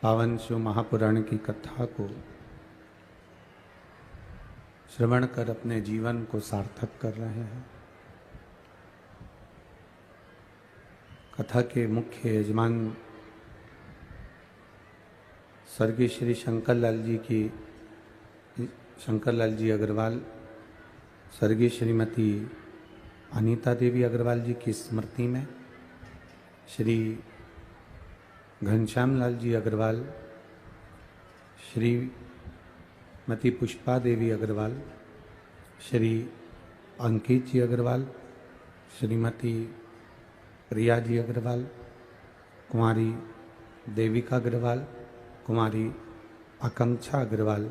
पावन शिव महापुराण की कथा को श्रवण कर अपने जीवन को सार्थक कर रहे हैं। कथा के मुख्य यजमान स्वर्गीय श्री शंकरलाल जी अग्रवाल, स्वर्गीय श्रीमती अनीता देवी अग्रवाल जी की स्मृति में श्री घनश्याम लाल जी अग्रवाल, श्रीमती पुष्पा देवी अग्रवाल, श्री अंकित जी अग्रवाल, श्रीमती प्रिया जी अग्रवाल, कुमारी देविका अग्रवाल, कुमारी आकांक्षा अग्रवाल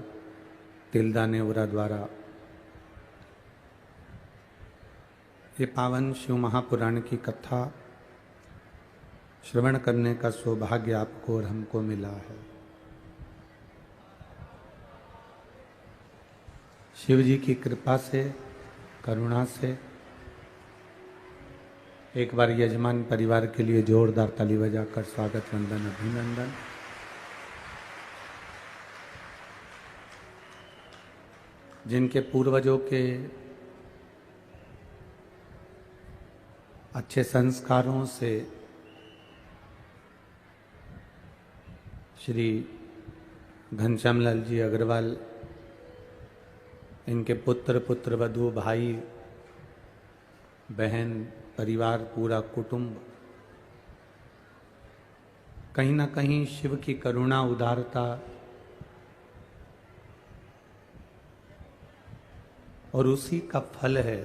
तिलदा नेवरा द्वारा ये पावन शिव महापुराण की कथा श्रवण करने का सौभाग्य आपको और हमको मिला है। शिव जी की कृपा से, करुणा से एक बार यजमान परिवार के लिए जोरदार ताली बजाकर स्वागत, वंदन, अभिनंदन। जिनके पूर्वजों के अच्छे संस्कारों से श्री घनश्याम लाल जी अग्रवाल, इनके पुत्र वधू, भाई बहन, परिवार, पूरा कुटुंब कहीं ना कहीं शिव की करुणा, उदारता और उसी का फल है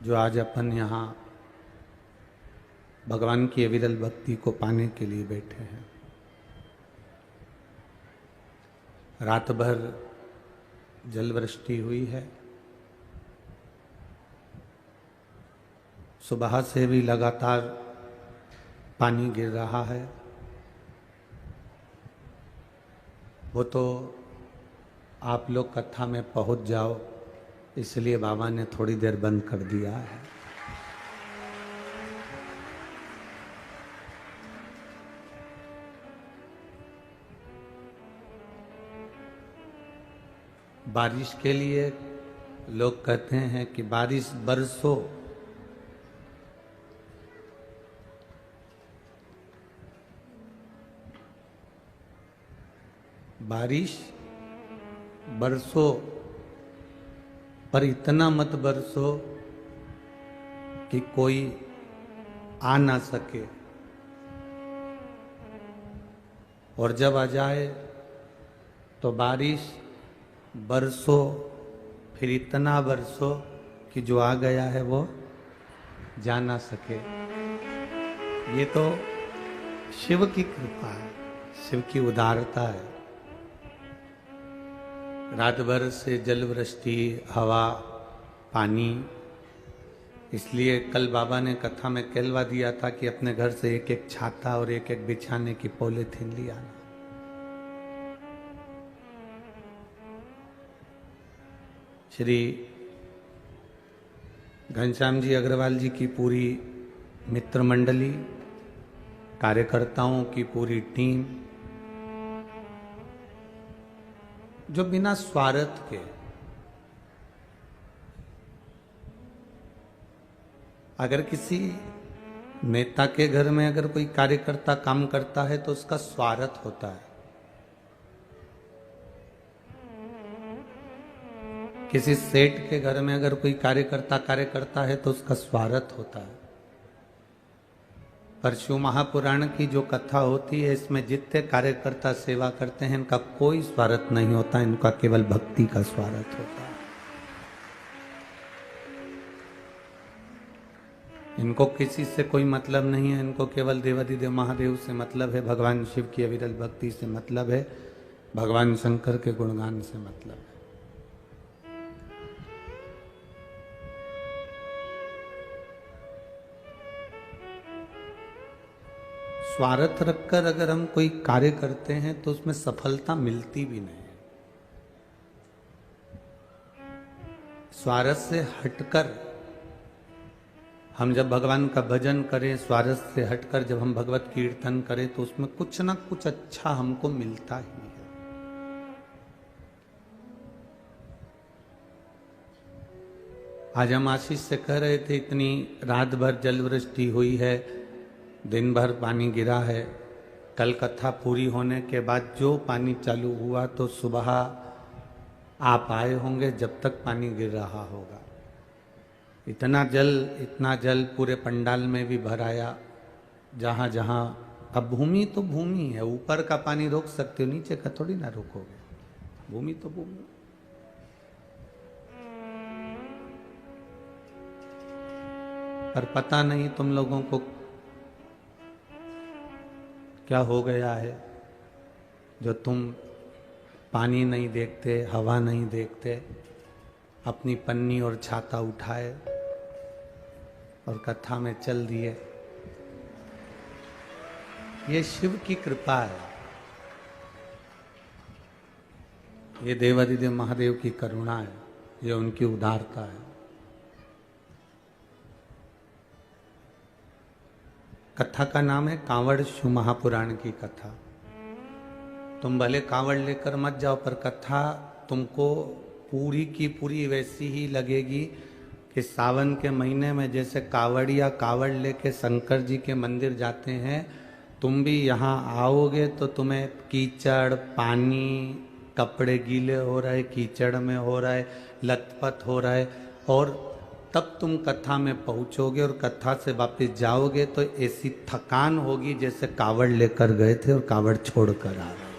जो आज अपन यहाँ भगवान की अविरल भक्ति को पाने के लिए बैठे हैं। रात भर जलवृष्टि हुई है, सुबह से भी लगातार पानी गिर रहा है। वो तो आप लोग कथा में पहुंच जाओ इसलिए बाबा ने थोड़ी देर बंद कर दिया है। बारिश के लिए लोग कहते हैं कि बारिश बरसो, बारिश बरसो पर इतना मत बरसो कि कोई आ ना सके, और जब आ जाए तो बारिश बरसो फिर इतना बरसो कि जो आ गया है वो जा ना सके। ये तो शिव की कृपा है, शिव की उदारता है। रात भर से जलवृष्टि, हवा, पानी, इसलिए कल बाबा ने कथा में कहलवा दिया था कि अपने घर से एक एक छाता और एक एक बिछाने की पॉलीथीन लिया आना। श्री घनश्याम जी अग्रवाल जी की पूरी मित्र मंडली, कार्यकर्ताओं की पूरी टीम, जो बिना स्वार्थ के अगर किसी नेता के घर में अगर कोई कार्यकर्ता काम करता है तो उसका स्वार्थ होता है। किसी सेठ के घर में अगर कोई कार्यकर्ता कार्य करता है तो उसका स्वार्थ होता है। पर शिव महापुराण की जो कथा होती है, इसमें जितने कार्यकर्ता सेवा करते हैं इनका कोई स्वार्थ नहीं होता, इनका केवल भक्ति का स्वार्थ होता है। इनको किसी से कोई मतलब नहीं है, इनको केवल देवाधिदेव महादेव से मतलब है, भगवान शिव की अविरल भक्ति से मतलब है, भगवान शंकर के गुणगान से मतलब है। स्वार्थ रखकर अगर हम कोई कार्य करते हैं तो उसमें सफलता मिलती भी नहीं। स्वार्थ से हटकर हम जब भगवान का भजन करें, स्वारस्य से हटकर जब हम भगवत कीर्तन करें तो उसमें कुछ ना कुछ अच्छा हमको मिलता ही है। आज हम आशीष से कह रहे थे, इतनी रात भर जल वृष्टि हुई है, दिन भर पानी गिरा है। कल कथा पूरी होने के बाद जो पानी चालू हुआ तो सुबह आप आए होंगे जब तक पानी गिर रहा होगा। इतना जल पूरे पंडाल में भी भराया, जहाँ जहाँ। अब भूमि तो भूमि है, ऊपर का पानी रोक सकते हो, नीचे का थोड़ी ना रोकोगे। भूमि तो भूमि। पर पता नहीं तुम लोगों को क्या हो गया है, जो तुम पानी नहीं देखते, हवा नहीं देखते, अपनी पन्नी और छाता उठाए और कथा में चल दिए। ये शिव की कृपा है, ये देवादिदेव महादेव की करुणा है, ये उनकी उदारता है। कथा का नाम है कांवड़ शिव महापुराण की कथा। तुम भले कांवड़ लेकर मत जाओ, पर कथा तुमको पूरी की पूरी वैसी ही लगेगी कि सावन के महीने में जैसे कावड़िया कावड़ लेके शंकर जी के मंदिर जाते हैं, तुम भी यहाँ आओगे तो तुम्हें कीचड़, पानी, कपड़े गीले हो रहे, कीचड़ में हो रहे, लथपथ हो रहे, और तब तुम कथा में पहुंचोगे और कथा से वापस जाओगे तो ऐसी थकान होगी जैसे कावड़ लेकर गए थे और कावड़ छोड़कर आ रहे।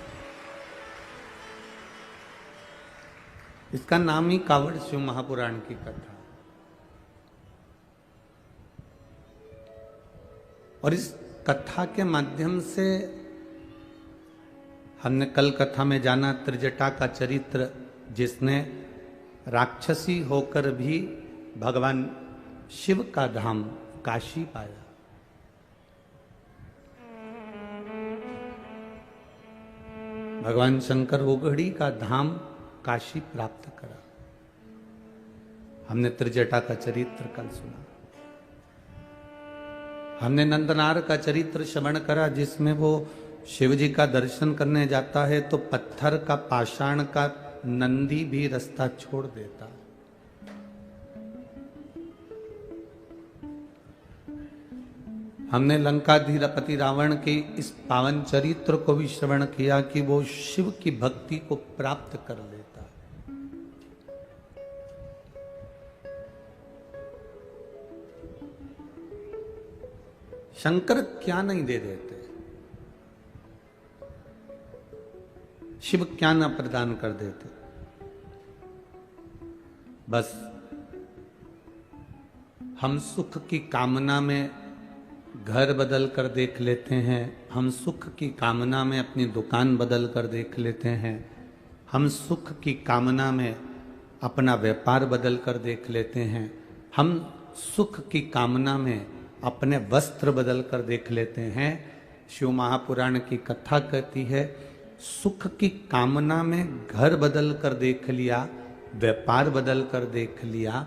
इसका नाम ही कावड़ शिव महापुराण की कथा। और इस कथा के माध्यम से हमने कल कथा में जाना त्रिजटा का चरित्र, जिसने राक्षसी होकर भी भगवान शिव का धाम काशी पाया। भगवान शंकर उगड़ी का धाम काशी प्राप्त करा। हमने त्रिजटा का चरित्र कल सुना। हमने नंदनार का चरित्र श्रवण करा, जिसमें वो शिव जी का दर्शन करने जाता है तो पत्थर का, पाषाण का नंदी भी रास्ता छोड़ देता। हमने लंकाधीपति रावण के इस पावन चरित्र को भी श्रवण किया कि वो शिव की भक्ति को प्राप्त कर लेता। शंकर क्या नहीं दे देते, शिव क्या ना प्रदान कर देते। बस हम सुख की कामना में घर बदल कर देख लेते हैं, हम सुख की कामना में अपनी दुकान बदल कर देख लेते हैं, हम सुख की कामना में अपना व्यापार बदल कर देख लेते हैं, हम सुख की कामना में अपने वस्त्र बदल कर देख लेते हैं। शिव महापुराण की कथा कहती है, सुख की कामना में घर बदल कर देख लिया, व्यापार बदल कर देख लिया,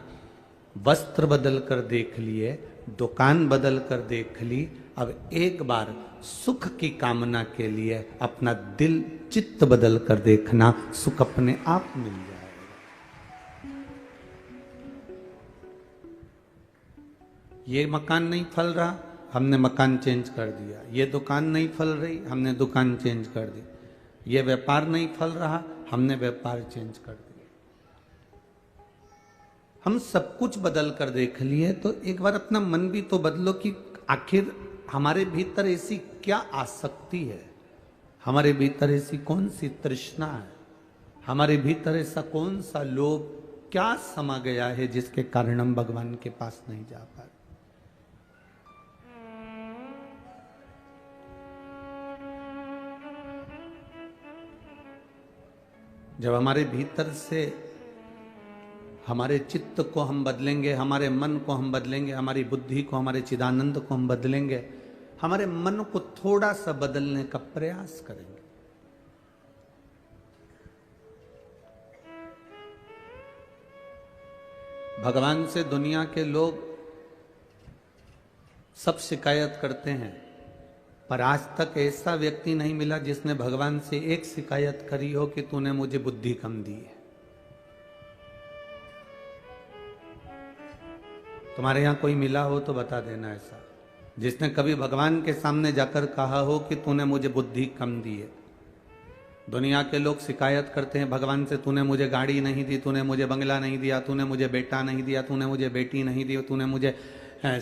वस्त्र बदल कर देख लिए, दुकान बदल कर देख ली। अब एक बार सुख की कामना के लिए अपना दिल चित्त बदल कर देखना, सुख अपने आप मिल जाएगा। ये मकान नहीं फल रहा, हमने मकान चेंज कर दिया। ये दुकान नहीं फल रही, हमने दुकान चेंज कर दी। ये व्यापार नहीं फल रहा, हमने व्यापार चेंज कर दिया। हम सब कुछ बदल कर देख लिए, तो एक बार अपना मन भी तो बदलो कि आखिर हमारे भीतर ऐसी क्या आसक्ति है, हमारे भीतर ऐसी कौन सी तृष्णा है, हमारे भीतर ऐसा कौन सा लोभ क्या समा गया है जिसके कारण हम भगवान के पास नहीं जा पा रहे। जब हमारे भीतर से हमारे चित्त को हम बदलेंगे, हमारे मन को हम बदलेंगे, हमारी बुद्धि को, हमारे चिदानंद को हम बदलेंगे, हमारे मन को थोड़ा सा बदलने का प्रयास करेंगे, भगवान से दुनिया के लोग सब शिकायत करते हैं, पर आज तक ऐसा व्यक्ति नहीं मिला जिसने भगवान से एक शिकायत करी हो कि तूने मुझे बुद्धि कम दी है। तुम्हारे यहां कोई मिला हो तो बता देना ऐसा, जिसने कभी भगवान के सामने जाकर कहा हो कि तूने मुझे बुद्धि कम दी है। दुनिया के लोग शिकायत करते हैं भगवान से, तूने मुझे गाड़ी नहीं दी, तूने मुझे बंगला नहीं दिया, तूने मुझे बेटा नहीं दिया, तूने मुझे बेटी नहीं दी, तूने मुझे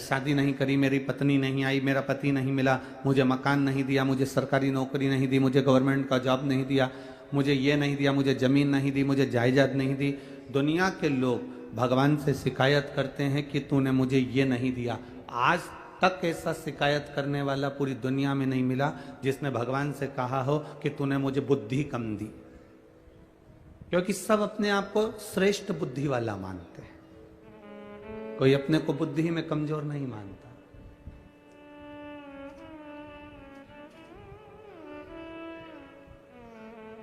शादी नहीं करी, मेरी पत्नी नहीं आई, मेरा पति नहीं मिला, मुझे मकान नहीं दिया, मुझे सरकारी नौकरी नहीं दी, मुझे गवर्नमेंट का जॉब नहीं दिया, मुझे ये नहीं दिया, मुझे ज़मीन नहीं दी, मुझे जायदाद नहीं दी। दुनिया के लोग भगवान से शिकायत करते हैं कि तूने मुझे ये नहीं दिया। आज तक ऐसा शिकायत करने वाला पूरी दुनिया में नहीं मिला जिसने भगवान से कहा हो कि तूने मुझे बुद्धि कम दी, क्योंकि सब अपने आप को श्रेष्ठ बुद्धि वाला मानते हैं, कोई अपने को बुद्धि में कमजोर नहीं मानता।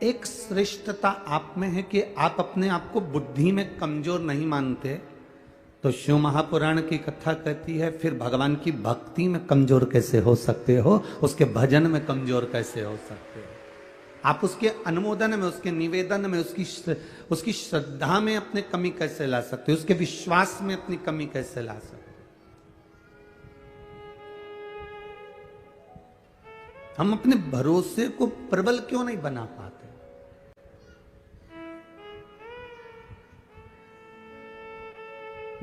एक श्रेष्ठता आप में है कि आप अपने आप को बुद्धि में कमजोर नहीं मानते, तो शिव महापुराण की कथा कहती है फिर भगवान की भक्ति में कमजोर कैसे हो सकते हो, उसके भजन में कमजोर कैसे हो सकते हो, आप उसके अनुमोदन में, उसके निवेदन में, उसकी श्रद्धा में अपने कमी कैसे ला सकते हो, उसके विश्वास में अपनी कमी कैसे ला सकते हो। हम अपने भरोसे को प्रबल क्यों नहीं बना पाते?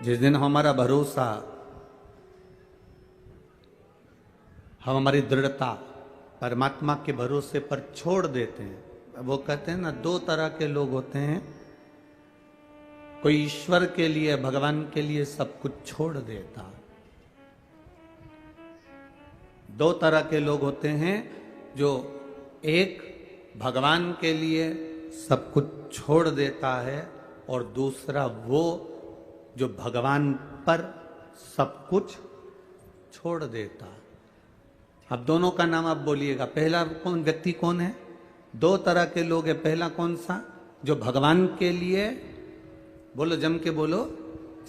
जिस दिन हमारा भरोसा, हम हमारी दृढ़ता परमात्मा के भरोसे पर छोड़ देते हैं, वो कहते हैं ना, दो तरह के लोग होते हैं, कोई ईश्वर के लिए, भगवान के लिए सब कुछ छोड़ देता। दो तरह के लोग होते हैं, जो एक भगवान के लिए सब कुछ छोड़ देता है और दूसरा वो जो भगवान पर सब कुछ छोड़ देता। अब दोनों का नाम आप बोलिएगा, पहला कौन व्यक्ति कौन है? दो तरह के लोग हैं। पहला कौन सा? जो भगवान के लिए, बोलो जम के बोलो,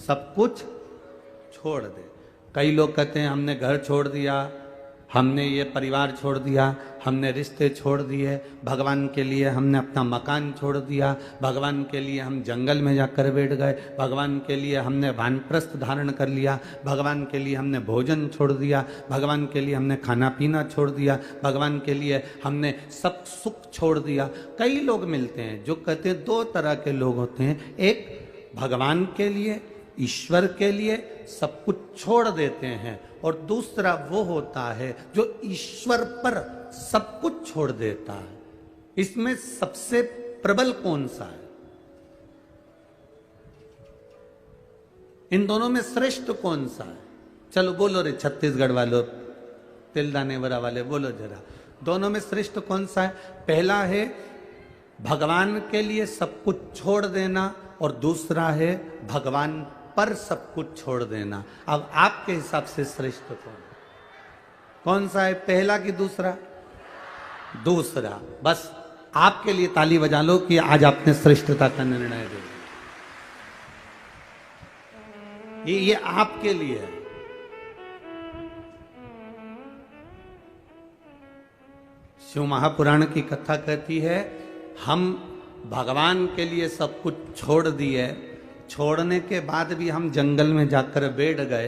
सब कुछ छोड़ दे। कई लोग कहते हैं हमने घर छोड़ दिया, हमने ये परिवार छोड़ दिया, हमने रिश्ते छोड़ दिए, भगवान के लिए हमने अपना मकान छोड़ दिया, भगवान के लिए हम जंगल में जाकर बैठ गए, भगवान के लिए हमने वानप्रस्थ धारण कर लिया, भगवान के लिए हमने भोजन छोड़ दिया, भगवान के लिए हमने खाना पीना छोड़ दिया, भगवान के लिए हमने सब सुख छोड़ दिया। कई लोग मिलते हैं जो कहते हैं, दो तरह के लोग होते हैं, एक भगवान के लिए, ईश्वर के लिए सब कुछ छोड़ देते हैं, और दूसरा वो होता है जो ईश्वर पर सब कुछ छोड़ देता है। इसमें सबसे प्रबल कौन सा है? इन दोनों में श्रेष्ठ कौन सा है? चलो बोलो रे छत्तीसगढ़ वालों, तिलदाने वरा वाले, बोलो जरा, दोनों में श्रेष्ठ कौन सा है? पहला है भगवान के लिए सब कुछ छोड़ देना, और दूसरा है भगवान पर सब कुछ छोड़ देना। अब आपके हिसाब से श्रेष्ठ कौन सा है? पहला कि दूसरा? दूसरा। बस आपके लिए ताली बजा लो कि आज आपने श्रेष्ठता का निर्णय दे दिया। ये आपके लिए है। शिव महापुराण की कथा कहती है, हम भगवान के लिए सब कुछ छोड़ दिए, छोड़ने के बाद भी हम जंगल में जाकर बैठ गए,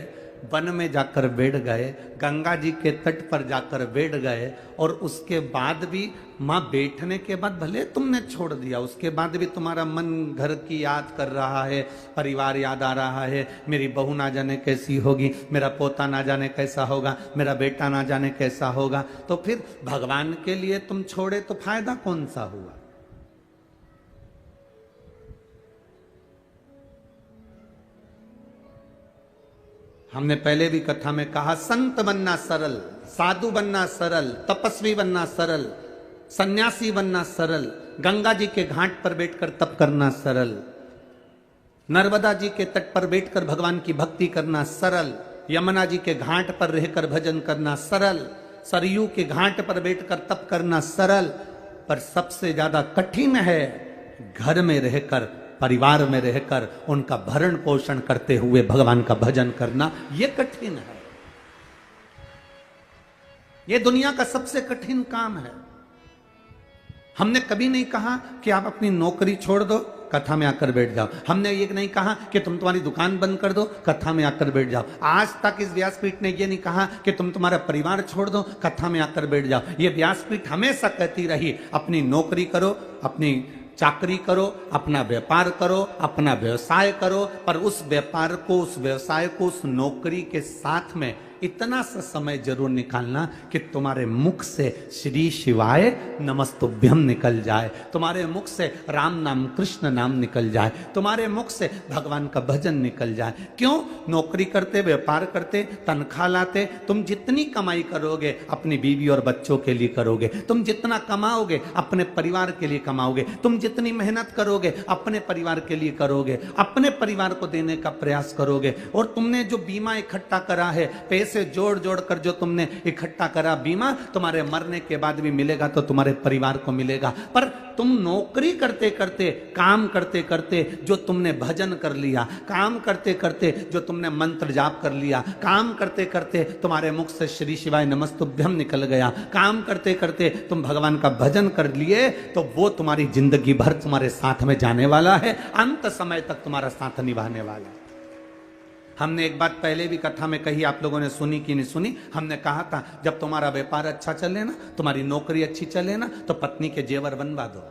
वन में जाकर बैठ गए, गंगा जी के तट पर जाकर बैठ गए, और उसके बाद भी माँ बैठने के बाद भले तुमने छोड़ दिया, उसके बाद भी तुम्हारा मन घर की याद कर रहा है, परिवार याद आ रहा है, मेरी बहू ना जाने कैसी होगी, मेरा पोता ना जाने कैसा होगा, मेरा बेटा ना जाने कैसा होगा, तो फिर भगवान के लिए तुम छोड़े तो फायदा कौन सा हुआ? हमने पहले भी कथा में कहा, संत बनना सरल, साधु बनना सरल, तपस्वी बनना सरल, सन्यासी बनना सरल, गंगा जी के घाट पर बैठकर तप करना सरल, नर्मदा जी के तट पर बैठकर भगवान की भक्ति करना सरल, यमुना जी के घाट पर रहकर भजन करना सरल, सरयू के घाट पर बैठकर तप करना सरल, पर सबसे ज्यादा कठिन है घर में रहकर, परिवार में रहकर उनका भरण पोषण करते हुए भगवान का भजन करना। यह कठिन है। ये दुनिया का सबसे कठिन काम है। हमने कभी नहीं कहा कि आप अपनी नौकरी छोड़ दो, कथा में आकर बैठ जाओ। हमने ये नहीं कहा कि तुम तुम्हारी दुकान बंद कर दो, कथा में आकर बैठ जाओ। आज तक इस व्यासपीठ ने ये नहीं कहा कि तुम तुम्हारा परिवार छोड़ दो, कथा में आकर बैठ जाओ। ये व्यासपीठ हमेशा कहती रही, अपनी नौकरी करो, अपनी चाकरी करो, अपना व्यापार करो, अपना व्यवसाय करो, पर उस व्यापार को, उस व्यवसाय को, उस नौकरी के साथ में इतना सा समय जरूर निकालना कि तुम्हारे मुख से श्री शिवाय नमस्तुभ्यम निकल जाए, तुम्हारे मुख से राम नाम कृष्ण नाम निकल जाए, तुम्हारे मुख से भगवान का भजन निकल जाए। क्यों? नौकरी करते, व्यापार करते, तनख्वाह लाते, तुम जितनी कमाई करोगे अपनी बीवी और बच्चों के लिए करोगे, तुम जितना कमाओगे अपने परिवार के लिए कमाओगे, तुम जितनी मेहनत करोगे अपने परिवार के लिए करोगे, अपने परिवार को देने का प्रयास करोगे। और तुमने जो बीमा इकट्ठा करा है, पैसे जोड़ जोड़ कर जो तुमने इकट्ठा करा बीमा, तुम्हारे मरने के बाद भी मिलेगा तो तुम्हारे परिवार को मिलेगा। पर तुम नौकरी करते करते, काम करते करते जो तुमने भजन कर लिया, काम करते करते जो तुमने मंत्र जाप कर लिया, काम करते करते तुम्हारे मुख से श्री शिवाय नमस्तुभ्यम निकल गया, काम करते करते तुम भगवान का भजन कर लिए, तो वो तुम्हारी जिंदगी भर तुम्हारे साथ में जाने वाला है, अंत समय तक तुम्हारा साथ निभाने वाला है। हमने एक बात पहले भी कथा में कही, आप लोगों ने सुनी कि नहीं सुनी? हमने कहा था जब तुम्हारा व्यापार अच्छा चले ना, तुम्हारी नौकरी अच्छी चले ना, तो पत्नी के जेवर बनवा दो।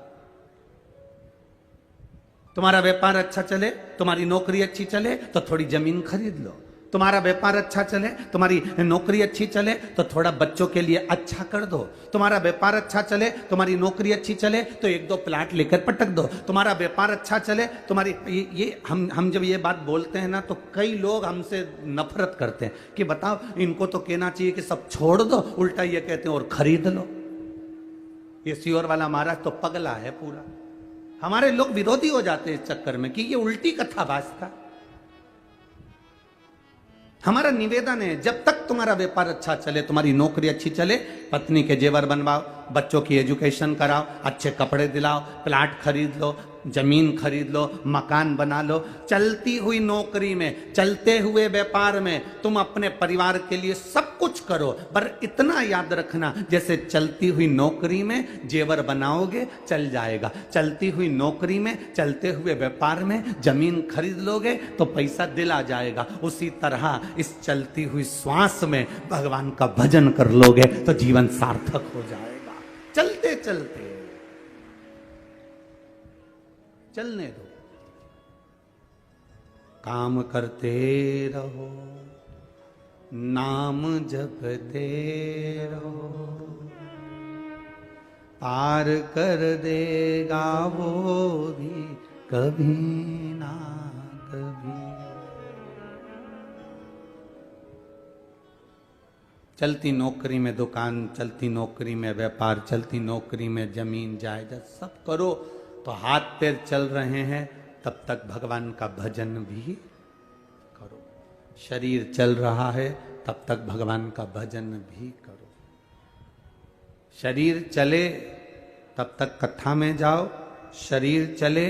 तुम्हारा व्यापार अच्छा चले, तुम्हारी नौकरी अच्छी चले, तो थोड़ी जमीन खरीद लो। तुम्हारा व्यापार अच्छा चले, तुम्हारी नौकरी अच्छी चले, तो थोड़ा बच्चों के लिए अच्छा कर दो। तुम्हारा व्यापार अच्छा चले, तुम्हारी नौकरी अच्छी चले, तो एक दो प्लाट लेकर पटक दो। तुम्हारा व्यापार अच्छा चले, तुम्हारी ये हम जब ये बात बोलते हैं ना, तो कई लोग हमसे नफरत करते हैं कि बताओ, इनको तो कहना चाहिए कि सब छोड़ दो, उल्टा ये कहते हैं और खरीद लो। ये सीहोर वाला महाराज तो पगला है पूरा। हमारे लोग विरोधी हो जाते हैं इस चक्कर में कि ये उल्टी कथाबाज था। हमारा निवेदन है, जब तक तुम्हारा व्यापार अच्छा चले, तुम्हारी नौकरी अच्छी चले, पत्नी के जेवर बनवाओ, बच्चों की एजुकेशन कराओ, अच्छे कपड़े दिलाओ, प्लाट खरीद लो, जमीन खरीद लो, मकान बना लो। चलती हुई नौकरी में, चलते हुए व्यापार में तुम अपने परिवार के लिए सब कुछ करो, पर इतना याद रखना, जैसे चलती हुई नौकरी में जेवर बनाओगे चल जाएगा, चलती हुई नौकरी में, चलते हुए व्यापार में जमीन खरीद लोगे तो पैसा दिल आ जाएगा। उसी तरह इस चलती हुई श्वास में भगवान का भजन कर लोगे तो जीवन सार्थक हो जाएगा। चलते चलते चलने दो, काम करते रहो, नाम जपते रहो, पार कर देगा वो भी कभी ना कभी। चलती नौकरी में दुकान, चलती नौकरी में व्यापार, चलती नौकरी में जमीन जायदाद सब करो, तो हाथ पैर चल रहे हैं तब तक भगवान का भजन भी करो। शरीर चल रहा है तब तक भगवान का भजन भी करो। शरीर चले तब तक कथा में जाओ, शरीर चले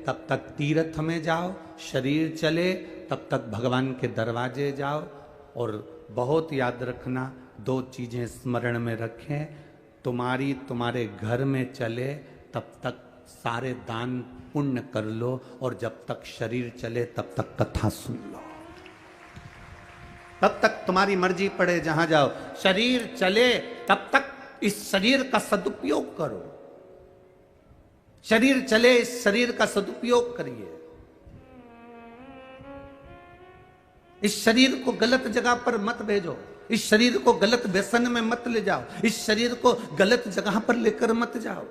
तब तक तीर्थ में जाओ, शरीर चले तब तक भगवान के दरवाजे जाओ। और बहुत याद रखना, दो चीजें स्मरण में रखें, तुम्हारे घर में चले तब तक सारे दान पुण्य कर लो, और जब तक शरीर चले तब तक कथा सुन लो, तब तक तुम्हारी मर्जी पड़े जहां जाओ। शरीर चले तब तक इस शरीर का सदुपयोग करो, शरीर चले इस शरीर का सदुपयोग करिए। इस शरीर को गलत जगह पर मत भेजो, इस शरीर को गलत व्यसन में मत ले जाओ, इस शरीर को गलत जगह पर लेकर मत जाओ।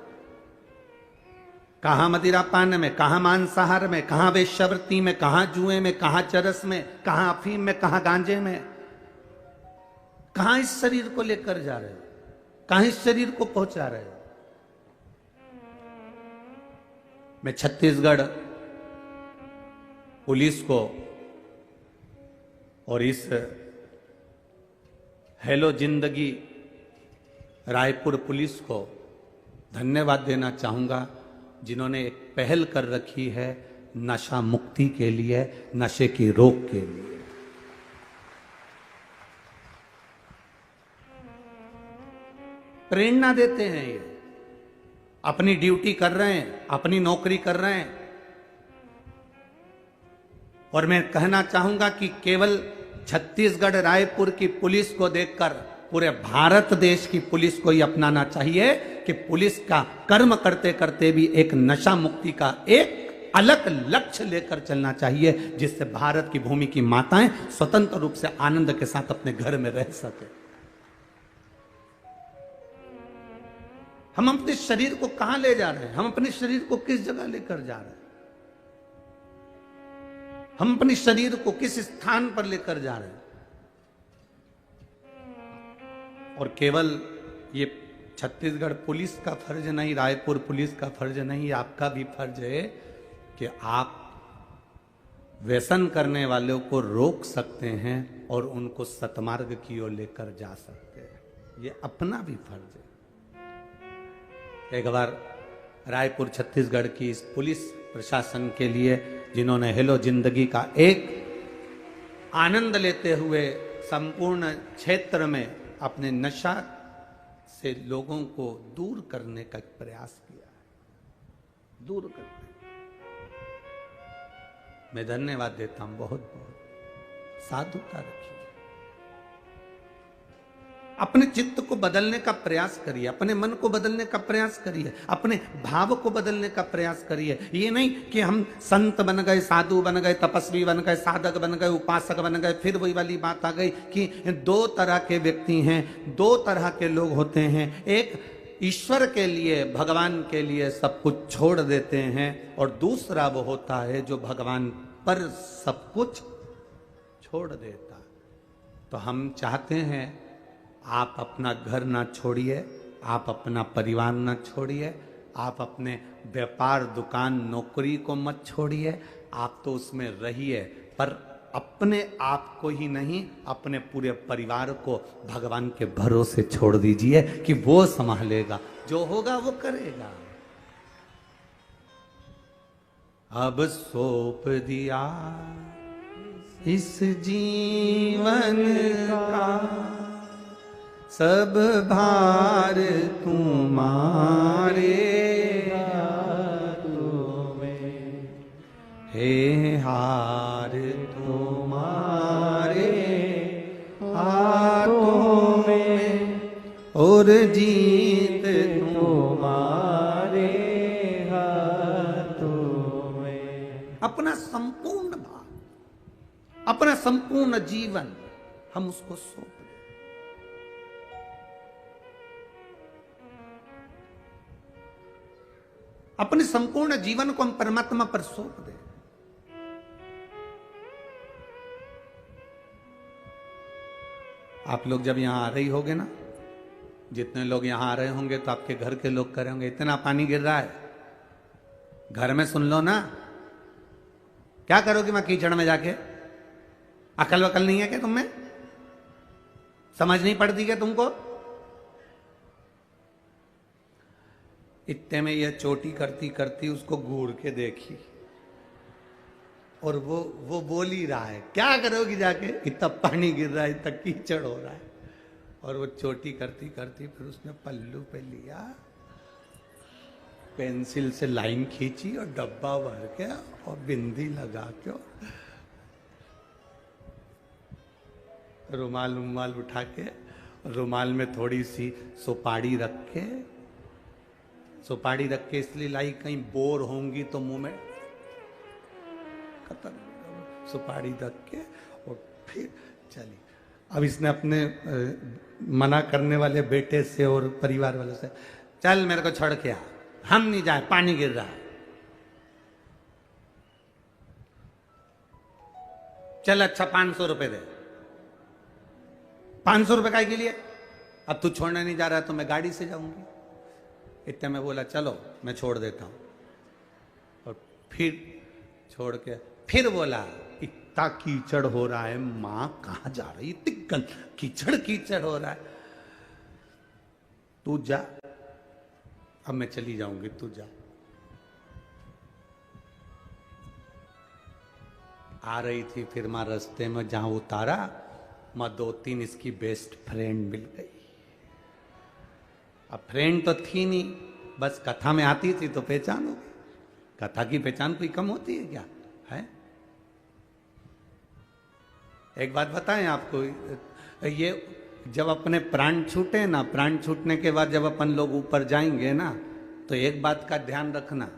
कहां मदिरापान में, कहां मांसाहार में, कहां वेश्यावृत्ति में, कहां जुए में, कहां चरस में, कहां अफीम में, कहां गांजे में, कहां इस शरीर को लेकर जा रहे हो, कहां इस शरीर को पहुंचा रहे हो। मैं छत्तीसगढ़ पुलिस को और इस हेलो जिंदगी रायपुर पुलिस को धन्यवाद देना चाहूंगा, जिन्होंने एक पहल कर रखी है नशा मुक्ति के लिए, नशे की रोक के लिए। प्रेरणा देते हैं। ये अपनी ड्यूटी कर रहे हैं, अपनी नौकरी कर रहे हैं। और मैं कहना चाहूंगा कि केवल छत्तीसगढ़ रायपुर की पुलिस को देखकर पूरे भारत देश की पुलिस को ही अपनाना चाहिए कि पुलिस का कर्म करते करते भी एक नशा मुक्ति का एक अलग लक्ष्य लेकर चलना चाहिए, जिससे भारत की भूमि की माताएं स्वतंत्र रूप से आनंद के साथ अपने घर में रह सके। हम अपने शरीर को कहां ले जा रहे हैं? हम अपने शरीर को किस जगह लेकर जा रहे हैं? हम अपने शरीर को किस स्थान पर लेकर जा रहे हैं? और केवल ये छत्तीसगढ़ पुलिस का फर्ज नहीं, रायपुर पुलिस का फर्ज नहीं, आपका भी फर्ज है कि आप व्यसन करने वालों को रोक सकते हैं और उनको सतमार्ग की ओर लेकर जा सकते हैं। ये अपना भी फर्ज है। एक बार रायपुर छत्तीसगढ़ की इस पुलिस प्रशासन के लिए, जिन्होंने हेलो जिंदगी का एक आनंद लेते हुए संपूर्ण क्षेत्र में अपने नशा से लोगों को दूर करने का प्रयास किया है, दूर करने, मैं धन्यवाद देता हूं। बहुत बहुत साधुता रखिए। अपने चित्त को बदलने का प्रयास करिए, अपने मन को बदलने का प्रयास करिए, अपने भाव को बदलने का प्रयास करिए। ये नहीं कि हम संत बन गए, साधु बन गए, तपस्वी बन गए, साधक बन गए, उपासक बन गए। फिर वही वाली बात आ गई कि दो तरह के व्यक्ति हैं, दो तरह के लोग होते हैं। एक ईश्वर के लिए, भगवान के लिए सब कुछ छोड़ देते हैं, और दूसरा वो होता है जो भगवान पर सब कुछ छोड़ देता। तो हम चाहते हैं आप अपना घर ना छोड़िए, आप अपना परिवार ना छोड़िए, आप अपने व्यापार, दुकान, नौकरी को मत छोड़िए। आप तो उसमें रहिए, पर अपने आप को ही नहीं, अपने पूरे परिवार को भगवान के भरोसे छोड़ दीजिए कि वो संभालेगा, जो होगा वो करेगा। अब सौंप दिया इस जीवन का सब भार तुम्हारे हाथों में, हे हार तुम्हारे हाथों में, और जीत तुम्हारे हाथों में। अपना संपूर्ण भार, अपना संपूर्ण जीवन हम उसको सौंप दें। अपने संपूर्ण जीवन को हम परमात्मा पर सौंप दें। आप लोग जब यहां आ रही होगे ना, जितने लोग यहां आ रहे होंगे तो आपके घर के लोग कह रहे होंगे इतना पानी गिर रहा है, घर में सुन लो ना, क्या करोगे मैं कीचड़ में जाके? अकल वकल नहीं है क्या तुम में? समझ नहीं पड़ती क्या तुमको? इतने में यह चोटी करती करती उसको घूर के देखी, और वो बोल ही रहा है, क्या करोगी जाके? इतना पानी गिर रहा है, इतना कीचड़ हो रहा है। और वो चोटी करती करती फिर उसने पल्लू पे लिया, पेंसिल से लाइन खींची और डब्बा भर के और बिंदी लगा के रुमाल उठा के, रुमाल में थोड़ी सी सुपारी रख के, सुपारी रख के इसलिए लाई कहीं बोर होंगी तो मुंह में खत्म, सुपारी रख के और फिर चली। अब इसने अपने मना करने वाले बेटे से और परिवार वालों से, चल मेरे को छोड़ के आ, हम नहीं जाए, पानी गिर रहा है। चल अच्छा 500 रुपए दे। 500 रुपए काय के लिए? अब तू छोड़ने नहीं जा रहा तो मैं गाड़ी से जाऊंगी। इतने में बोला चलो मैं छोड़ देता हूं, और फिर छोड़ के फिर बोला इतना कीचड़ हो रहा है, मां कहां जा रही, इतनी कीचड़ कीचड़ हो रहा है, तू जा, अब मैं चली जाऊंगी, तू जा। आ रही थी, फिर मां रास्ते में जहां उतारा, मां 2-3 इसकी बेस्ट फ्रेंड मिल गई। अब फ्रेंड तो थी नहीं, बस कथा में आती थी तो पहचान हो गई। कथा की पहचान कोई कम होती है क्या है? एक बात बताएं आपको, ये जब अपने प्राण छूटे ना, प्राण छूटने के बाद जब अपन लोग ऊपर जाएंगे ना, तो एक बात का ध्यान रखना,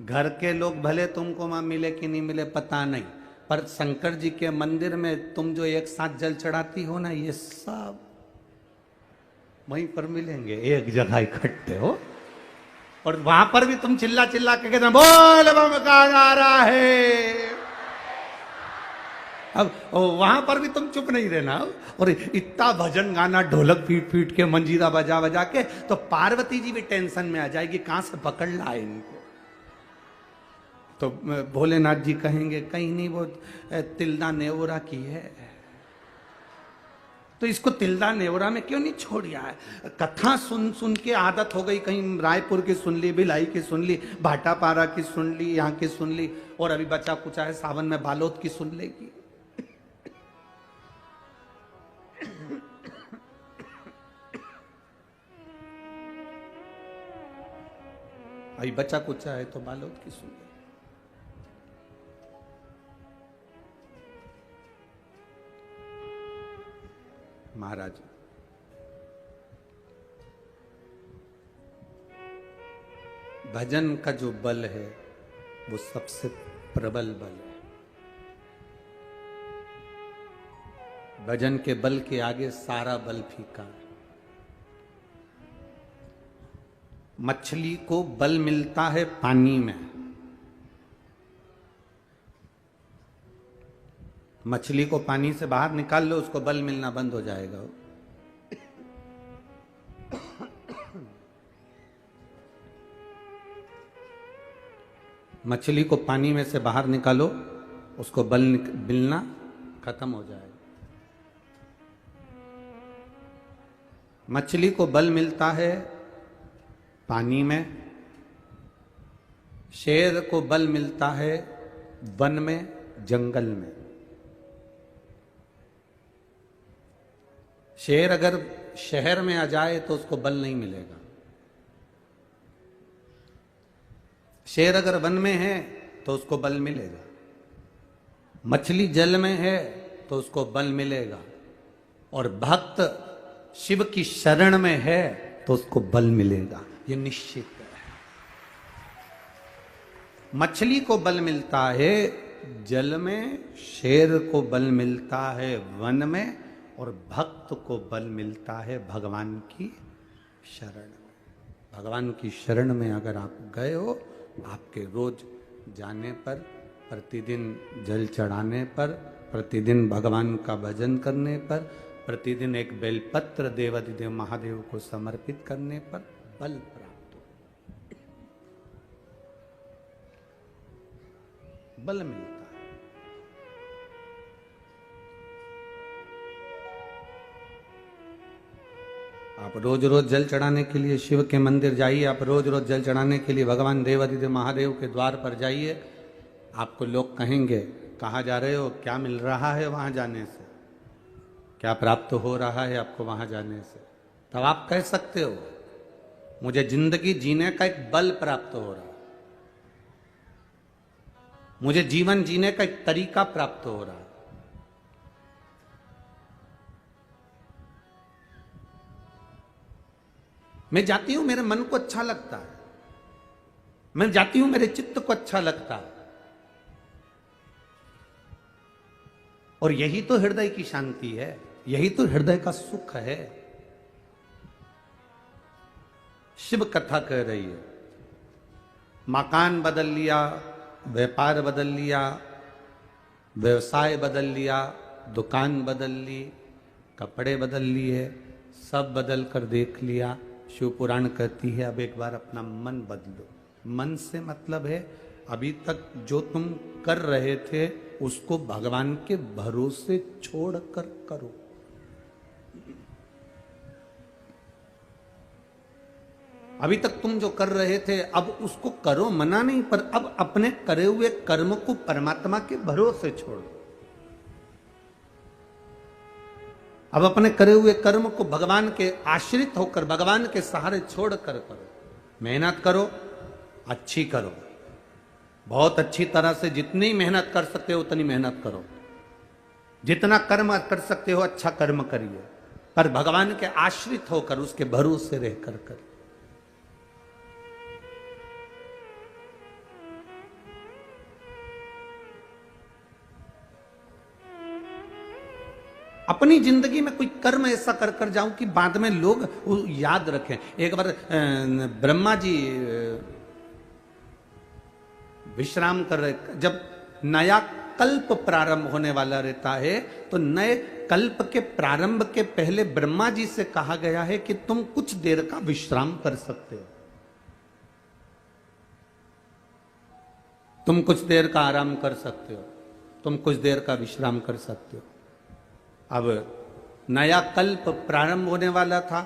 घर के लोग भले तुमको वहां मिले कि नहीं मिले पता नहीं, पर शंकर जी के मंदिर में तुम जो एक साथ जल चढ़ाती हो ना, ये सब वहीं पर मिलेंगे, एक जगह इकट्ठे हो। और वहां पर भी तुम चिल्ला चिल्ला के कहते बोल बम का नारा है। अब वहां पर भी तुम चुप नहीं रहना, और इतना भजन गाना, ढोलक पीट पीट के, मंजीरा बजा बजा के, तो पार्वती जी भी टेंशन में आ जाएगी, कहां से पकड़ लाए इनको। तो भोलेनाथ जी कहेंगे कहीं नहीं, वो तिल्दा नेवरा की है, तो इसको तिल्दा नेवरा में क्यों नहीं छोड़ दिया है? कथा सुन सुन के आदत हो गई, कहीं रायपुर की सुन ली, भिलाई की सुन ली, भाटापारा की सुन ली, यहाँ की सुन ली, और अभी बचा कुचा है सावन में बालोद की सुन लेगी। अभी बचा कुचा है तो बालोद की सुन ले। महाराज भजन का जो बल है वो सबसे प्रबल बल है। भजन के बल के आगे सारा बल फीका है। मछली को बल मिलता है पानी में। मछली को पानी से बाहर निकाल लो, उसको बल मिलना बंद हो जाएगा। मछली को पानी में से बाहर निकालो, उसको बल मिलना खत्म हो जाएगा। मछली को बल मिलता है पानी में, शेर को बल मिलता है वन में, जंगल में। शेर अगर शहर में आ जाए तो उसको बल नहीं मिलेगा। शेर अगर वन में है तो उसको बल मिलेगा। मछली जल में है तो उसको बल मिलेगा। और भक्त शिव की शरण में है तो उसको बल मिलेगा, ये निश्चित है। मछली को बल मिलता है जल में, शेर को बल मिलता है वन में, और भक्त को बल मिलता है भगवान की शरण में। भगवान की शरण में अगर आप गए हो, आपके रोज जाने पर, प्रतिदिन जल चढ़ाने पर, प्रतिदिन भगवान का भजन करने पर, प्रतिदिन एक बेलपत्र देवाधिदेव महादेव को समर्पित करने पर बल प्राप्त हो, बल मिलता है। आप रोज रोज जल चढ़ाने के लिए शिव के मंदिर जाइए, आप रोज रोज जल चढ़ाने के लिए भगवान देवाधिदेव महादेव के द्वार पर जाइए। आपको लोग कहेंगे कहाँ जा रहे हो, क्या मिल रहा है वहां जाने से, क्या प्राप्त हो रहा है आपको वहां जाने से? तब आप कह सकते हो मुझे जिंदगी जीने का एक बल प्राप्त हो रहा है, मुझे जीवन जीने का एक तरीका प्राप्त हो रहा है। मैं जाती हूं, मेरे मन को अच्छा लगता है, मैं जाती हूं, मेरे चित्त को अच्छा लगता है। और यही तो हृदय की शांति है, यही तो हृदय का सुख है। शिव कथा कह रही है, मकान बदल लिया, व्यापार बदल लिया, व्यवसाय बदल लिया, दुकान बदल ली, कपड़े बदल लिए, सब बदल कर देख लिया। शिव पुराण कहती है अब एक बार अपना मन बदलो। मन से मतलब है अभी तक जो तुम कर रहे थे उसको भगवान के भरोसे छोड़कर करो। अभी तक तुम जो कर रहे थे अब उसको करो, मना नहीं, पर अब अपने करे हुए कर्म को परमात्मा के भरोसे छोड़ो। अब अपने करे हुए कर्म को भगवान के आश्रित होकर, भगवान के सहारे छोड़कर करो। मेहनत करो, अच्छी करो, बहुत अच्छी तरह से जितनी मेहनत कर सकते हो उतनी मेहनत करो, जितना कर्म कर सकते हो अच्छा कर्म करिए, पर भगवान के आश्रित होकर, उसके भरोसे रहकर कर। अपनी जिंदगी में कोई कर्म ऐसा कर कर जाऊं कि बाद में लोग याद रखें। एक बार ब्रह्मा जी विश्राम कर रहे, जब नया कल्प प्रारंभ होने वाला रहता है तो नए कल्प के प्रारंभ के पहले ब्रह्मा जी से कहा गया है कि तुम कुछ देर का विश्राम कर सकते हो, तुम कुछ देर का आराम कर सकते हो, तुम कुछ देर का विश्राम कर सकते हो। अब नया कल्प प्रारंभ होने वाला था।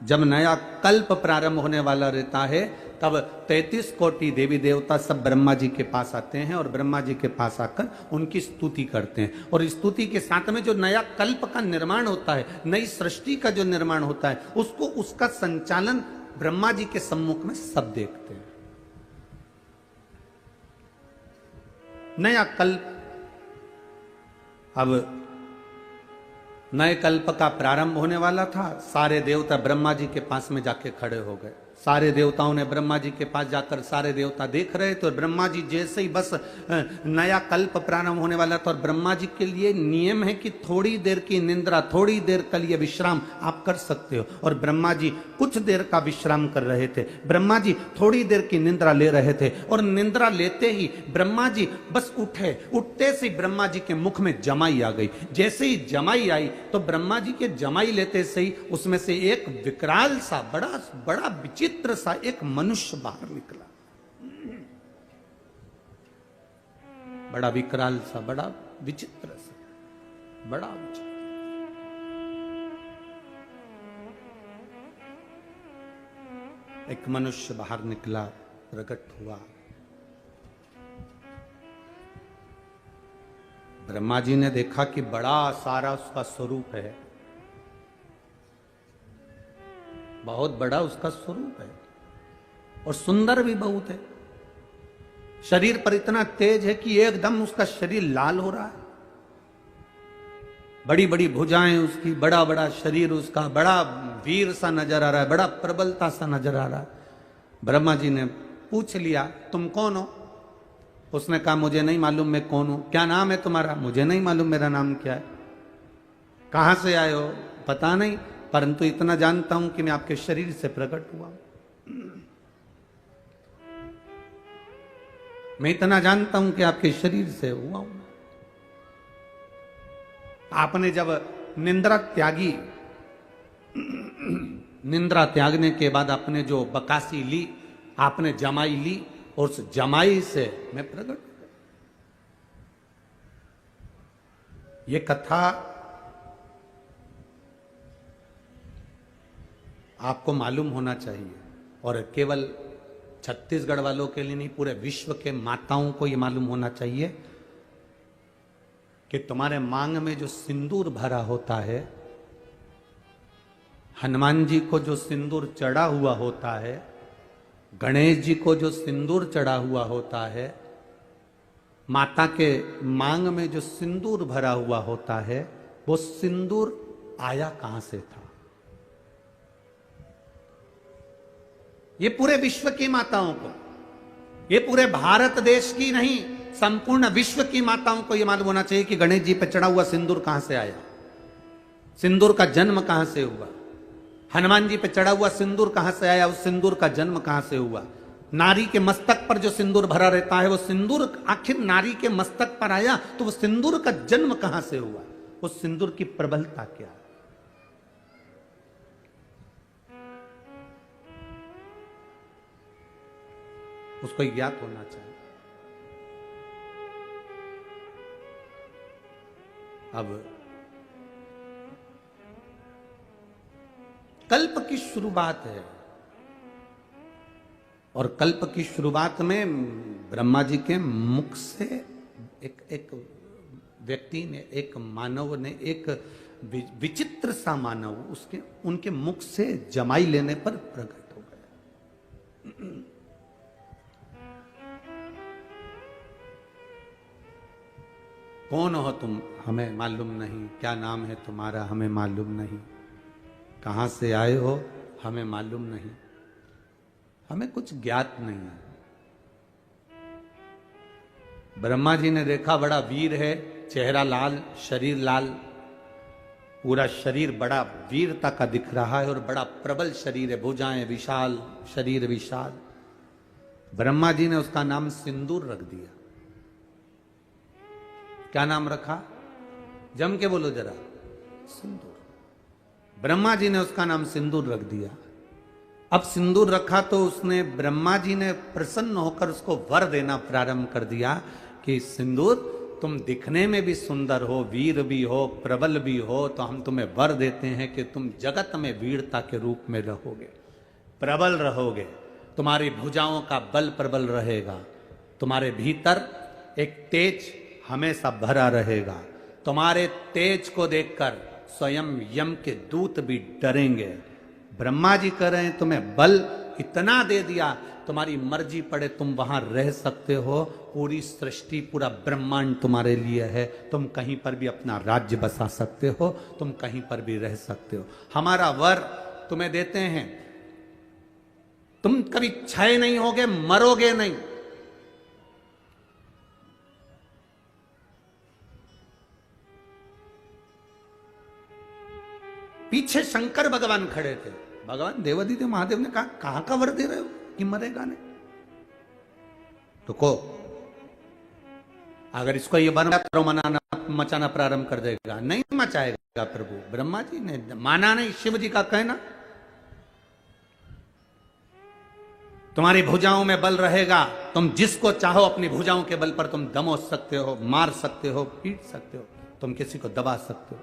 जब नया कल्प प्रारंभ होने वाला रहता है तब 33 कोटि देवी देवता सब ब्रह्मा जी के पास आते हैं और ब्रह्मा जी के पास आकर उनकी स्तुति करते हैं। और स्तुति के साथ में जो नया कल्प का निर्माण होता है, नई सृष्टि का जो निर्माण होता है, उसको, उसका संचालन ब्रह्मा जी के सम्मुख में सब देखते हैं। नया कल्प, अब नए कल्प का प्रारंभ होने वाला था। सारे देवता ब्रह्मा जी के पास में जाके खड़े हो गए। सारे देवताओं ने ब्रह्मा जी के पास जाकर, सारे देवता देख रहे थे, और ब्रह्मा जी जैसे ही बस नया कल्प प्रारंभ होने वाला था, और ब्रह्मा जी के लिए नियम है कि थोड़ी देर की निंद्रा, थोड़ी देर के लिए विश्राम आप कर सकते हो। और ब्रह्मा जी कुछ देर का विश्राम कर रहे थे। ब्रह्मा जी थोड़ी देर की निंद्रा ले रहे थे, और निंद्रा लेते ही ब्रह्मा जी बस उठे। उठते से ब्रह्मा जी के मुख में जमाई आ गई। जैसे ही जमाई आई तो ब्रह्मा जी के जमाई लेते से ही उसमें से एक विकराल सा, बड़ा बड़ा विचित्र सा एक मनुष्य बाहर निकला। बड़ा विकराल सा, बड़ा विचित्र सा, बड़ा विचित्र। एक मनुष्य बाहर निकला, प्रकट हुआ। ब्रह्मा जी ने देखा कि बड़ा सारा उसका स्वरूप है, बहुत बड़ा उसका स्वरूप है, और सुंदर भी बहुत है। शरीर पर इतना तेज है कि एकदम उसका शरीर लाल हो रहा है। बड़ी बड़ी भुजाएं उसकी, बड़ा बड़ा शरीर उसका, बड़ा वीर सा नजर आ रहा है, बड़ा प्रबलता सा नजर आ रहा है। ब्रह्मा जी ने पूछ लिया, तुम कौन हो? उसने कहा, मुझे नहीं मालूम मैं कौन हूं। क्या नाम है तुम्हारा? मुझे नहीं मालूम मेरा नाम क्या है। कहां से आए हो? पता नहीं, परंतु इतना जानता हूं कि मैं आपके शरीर से प्रकट हुआ। मैं इतना जानता हूं कि आपके शरीर से हुआ हूं। आपने जब निंद्रा त्यागी, निंद्रा त्यागने के बाद आपने जो बकासी ली, आपने जमाई ली, और उस जमाई से मैं प्रकट हो गया। ये कथा आपको मालूम होना चाहिए, और केवल छत्तीसगढ़ वालों के लिए नहीं, पूरे विश्व के माताओं को ये मालूम होना चाहिए कि तुम्हारे मांग में जो सिंदूर भरा होता है, हनुमान जी को जो सिंदूर चढ़ा हुआ होता है, गणेश जी को जो सिंदूर चढ़ा हुआ होता है, माता के मांग में जो सिंदूर भरा हुआ होता है, वो सिंदूर आया कहां से था? ये पूरे विश्व की माताओं को, ये पूरे भारत देश की नहीं, संपूर्ण विश्व की माताओं को यह मालूम होना चाहिए कि गणेश जी पे चढ़ा हुआ सिंदूर कहां से आया, सिंदूर का जन्म कहां से हुआ, हनुमान जी पे चढ़ा हुआ सिंदूर कहां से आया, उस सिंदूर का जन्म कहां से हुआ। नारी के मस्तक पर जो सिंदूर भरा रहता है, वो सिंदूर आखिर नारी के मस्तक पर आया तो वो सिंदूर का जन्म कहां से हुआ, उस सिंदूर की प्रबलता क्या है? उसको ज्ञात होना चाहिए। अब कल्प की शुरुआत है, और कल्प की शुरुआत में ब्रह्मा जी के मुख से एक व्यक्ति ने, एक मानव ने, एक विचित्र सा मानव उसके उनके मुख से जमाई लेने पर प्रकट हो गया। कौन हो तुम, हमें मालूम नहीं। क्या नाम है तुम्हारा, हमें मालूम नहीं। कहां से आए हो, हमें मालूम नहीं। हमें कुछ ज्ञात नहीं है। ब्रह्मा जी ने देखा बड़ा वीर है, चेहरा लाल, शरीर लाल, पूरा शरीर बड़ा वीरता का दिख रहा है और बड़ा प्रबल शरीर है, भुजाएं विशाल, शरीर विशाल। ब्रह्मा जी ने उसका नाम सिंदूर रख दिया। क्या नाम रखा, जम के बोलो जरा, सिंदूर। ब्रह्मा जी ने उसका नाम सिंदूर रख दिया। अब सिंदूर रखा तो उसने, ब्रह्मा जी ने प्रसन्न होकर उसको वर देना प्रारंभ कर दिया कि सिंदूर, तुम दिखने में भी सुंदर हो, वीर भी हो, प्रबल भी हो, तो हम तुम्हें वर देते हैं कि तुम जगत में वीरता के रूप में रहोगे, प्रबल रहोगे, तुम्हारी भुजाओं का बल प्रबल रहेगा, तुम्हारे भीतर एक तेज हमेशा भरा रहेगा, तुम्हारे तेज को देखकर स्वयं यम के दूत भी डरेंगे। ब्रह्मा जी कह रहे हैं तुम्हें बल इतना दे दिया, तुम्हारी मर्जी पड़े तुम वहां रह सकते हो, पूरी सृष्टि पूरा ब्रह्मांड तुम्हारे लिए है, तुम कहीं पर भी अपना राज्य बसा सकते हो, तुम कहीं पर भी रह सकते हो। हमारा वर तुम्हें देते हैं, तुम कभी क्षय नहीं होगे, मरोगे नहीं। पीछे शंकर भगवान खड़े थे। भगवान देवादिदेव महादेव ने कहा, कहां का वर दे रहे हो कि मरेगा नहीं? तो को अगर इसको ये वर मनाना मचाना प्रारंभ कर देगा, नहीं मचाएगा प्रभु। ब्रह्मा जी ने माना नहीं, शिव जी का कहना। तुम्हारी भुजाओं में बल रहेगा, तुम जिसको चाहो अपनी भुजाओं के बल पर तुम दमोच सकते हो, मार सकते हो, पीट सकते हो, तुम किसी को दबा सकते हो।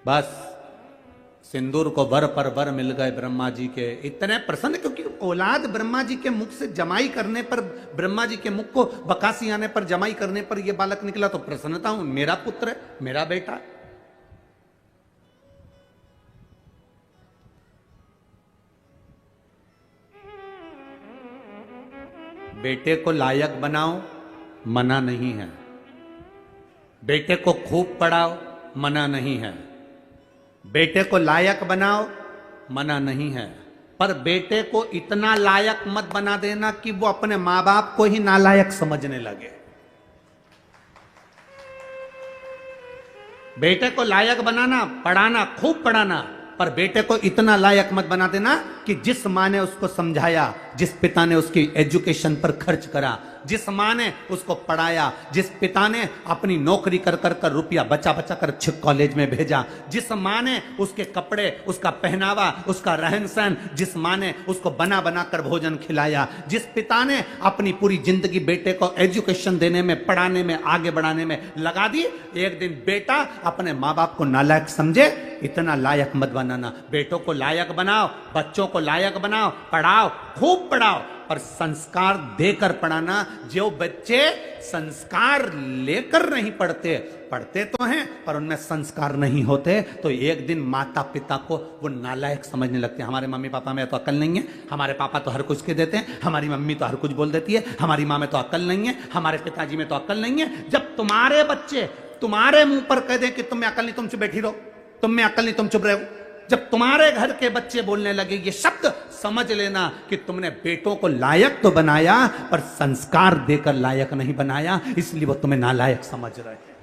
बस सिंदूर को वर पर वर मिल गए ब्रह्मा जी के। इतने प्रसन्न, क्योंकि औलाद ब्रह्मा जी के मुख से जमाई करने पर, ब्रह्मा जी के मुख को बकासी आने पर, जमाई करने पर यह बालक निकला, तो प्रसन्नता हूं, मेरा पुत्र है, मेरा बेटा। बेटे को लायक बनाओ, मना नहीं है। बेटे को खूब पढ़ाओ, मना नहीं है। बेटे को लायक बनाओ, मना नहीं है। पर बेटे को इतना लायक मत बना देना कि वो अपने मां बाप को ही नालायक समझने लगे। बेटे को लायक बनाना, पढ़ाना, खूब पढ़ाना, पर बेटे को इतना लायक मत बना देना कि जिस मां ने उसको समझाया, जिस पिता ने उसकी एजुकेशन पर खर्च करा, जिस मां ने उसको पढ़ाया, जिस पिता ने अपनी नौकरी कर कर कर रुपया बचा बचा कर अच्छे कॉलेज में भेजा, जिस मां ने उसके कपड़े, उसका पहनावा, उसका रहन सहन, जिस मां ने उसको बना बना कर भोजन खिलाया, जिस पिता ने अपनी पूरी जिंदगी बेटे को एजुकेशन देने में, पढ़ाने में, आगे बढ़ाने में लगा दी, एक दिन बेटा अपने मां बाप को नालायक समझे, इतना लायक मत बनाना। बेटों को लायक बनाओ, बच्चों को लायक बनाओ, पढ़ाओ, खूब पढ़ाओ, और संस्कार देकर पढ़ाना। जो बच्चे संस्कार लेकर नहीं पढ़ते, पढ़ते तो हैं पर उनमें संस्कार नहीं होते, तो एक दिन माता पिता को वो नालायक समझने लगते हैं। हमारे मम्मी पापा में तो अकल नहीं है, हमारे पापा तो हर कुछ के देते हैं, हमारी मम्मी तो हर कुछ बोल देती है, हमारी माँ में तो अकल नहीं है, हमारे पिताजी में तो अकल नहीं है। जब तुम्हारे बच्चे तुम्हारे मुंह पर कह दे कि तुम में अकल नहीं, तुम चुप बैठी रहो, तुम में अकल नहीं, तुम चुप रहो, जब तुम्हारे घर के बच्चे बोलने लगे ये शब्द, समझ लेना कि तुमने बेटों को लायक तो बनाया पर संस्कार देकर लायक नहीं बनाया, इसलिए वो तुम्हें नालायक समझ रहे हैं।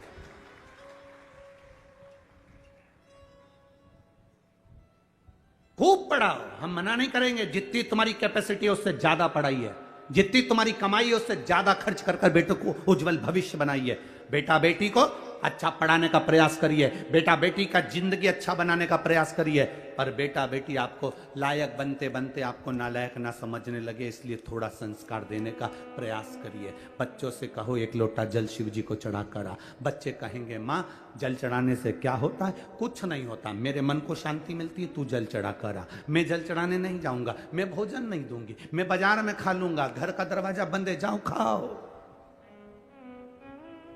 खूब पढ़ाओ, हम मना नहीं करेंगे, जितनी तुम्हारी कैपेसिटी है उससे ज्यादा पढ़ाई है, जितनी तुम्हारी कमाई है उससे ज्यादा खर्च कर कर बेटों को उज्जवल भविष्य बनाइए। बेटा बेटी को अच्छा पढ़ाने का प्रयास करिए, बेटा बेटी का जिंदगी अच्छा बनाने का प्रयास करिए, पर बेटा बेटी आपको लायक बनते बनते आपको नालायक ना समझने लगे, इसलिए थोड़ा संस्कार देने का प्रयास करिए। बच्चों से कहो एक लोटा जल शिव जी को चढ़ा करा। बच्चे कहेंगे माँ जल चढ़ाने से क्या होता है? कुछ नहीं होता, मेरे मन को शांति मिलती है, तू जल चढ़ा करा। मैं जल चढ़ाने नहीं जाऊंगा, मैं भोजन नहीं दूंगी, मैं बाजार में खा लूंगा, घर का दरवाजा बंद है, जाओ खाओ।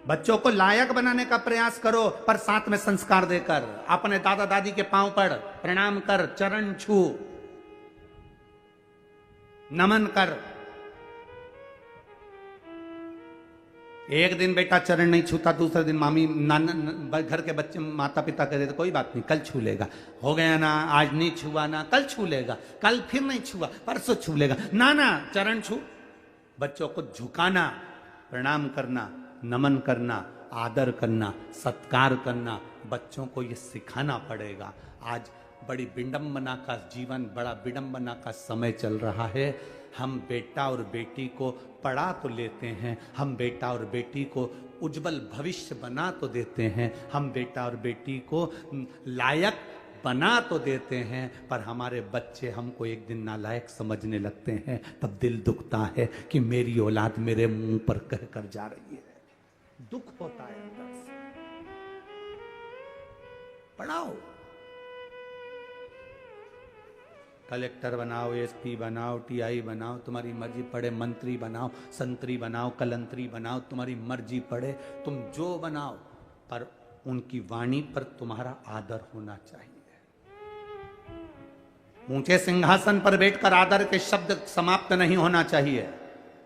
बच्चों को लायक बनाने का प्रयास करो, पर साथ में संस्कार देकर। अपने दादा दादी के पांव पड़, प्रणाम कर, चरण छू, नमन कर। एक दिन बेटा चरण नहीं छूता, दूसरे दिन मामी नाना घर के बच्चे माता पिता कहते कोई बात नहीं कल छू लेगा, हो गया ना, आज नहीं छुआ ना, कल छू लेगा, कल फिर नहीं छुआ, परसों छू लेगा, ना ना चरण छू। बच्चों को झुकाना, प्रणाम करना, नमन करना, आदर करना, सत्कार करना, बच्चों को ये सिखाना पड़ेगा। आज बड़ी विडंबना का जीवन, बड़ा विडंबना का समय चल रहा है। हम बेटा और बेटी को पढ़ा तो लेते हैं, हम बेटा और बेटी को उज्जवल भविष्य बना तो देते हैं, हम बेटा और बेटी को लायक बना तो देते हैं, पर हमारे बच्चे हमको एक दिन नालायक समझने लगते हैं। तब दिल दुखता है कि मेरी औलाद मेरे मुंह पर कह कर जा रही है, दुख होता है अंदर से। पढ़ाओ, कलेक्टर बनाओ, एसपी बनाओ, टीआई बनाओ, तुम्हारी मर्जी, पढ़े मंत्री बनाओ, संतरी बनाओ, कलंतरी बनाओ, तुम्हारी मर्जी, पढ़े तुम जो बनाओ, पर उनकी वाणी पर तुम्हारा आदर होना चाहिए। ऊंचे सिंहासन पर बैठकर आदर के शब्द समाप्त नहीं होना चाहिए।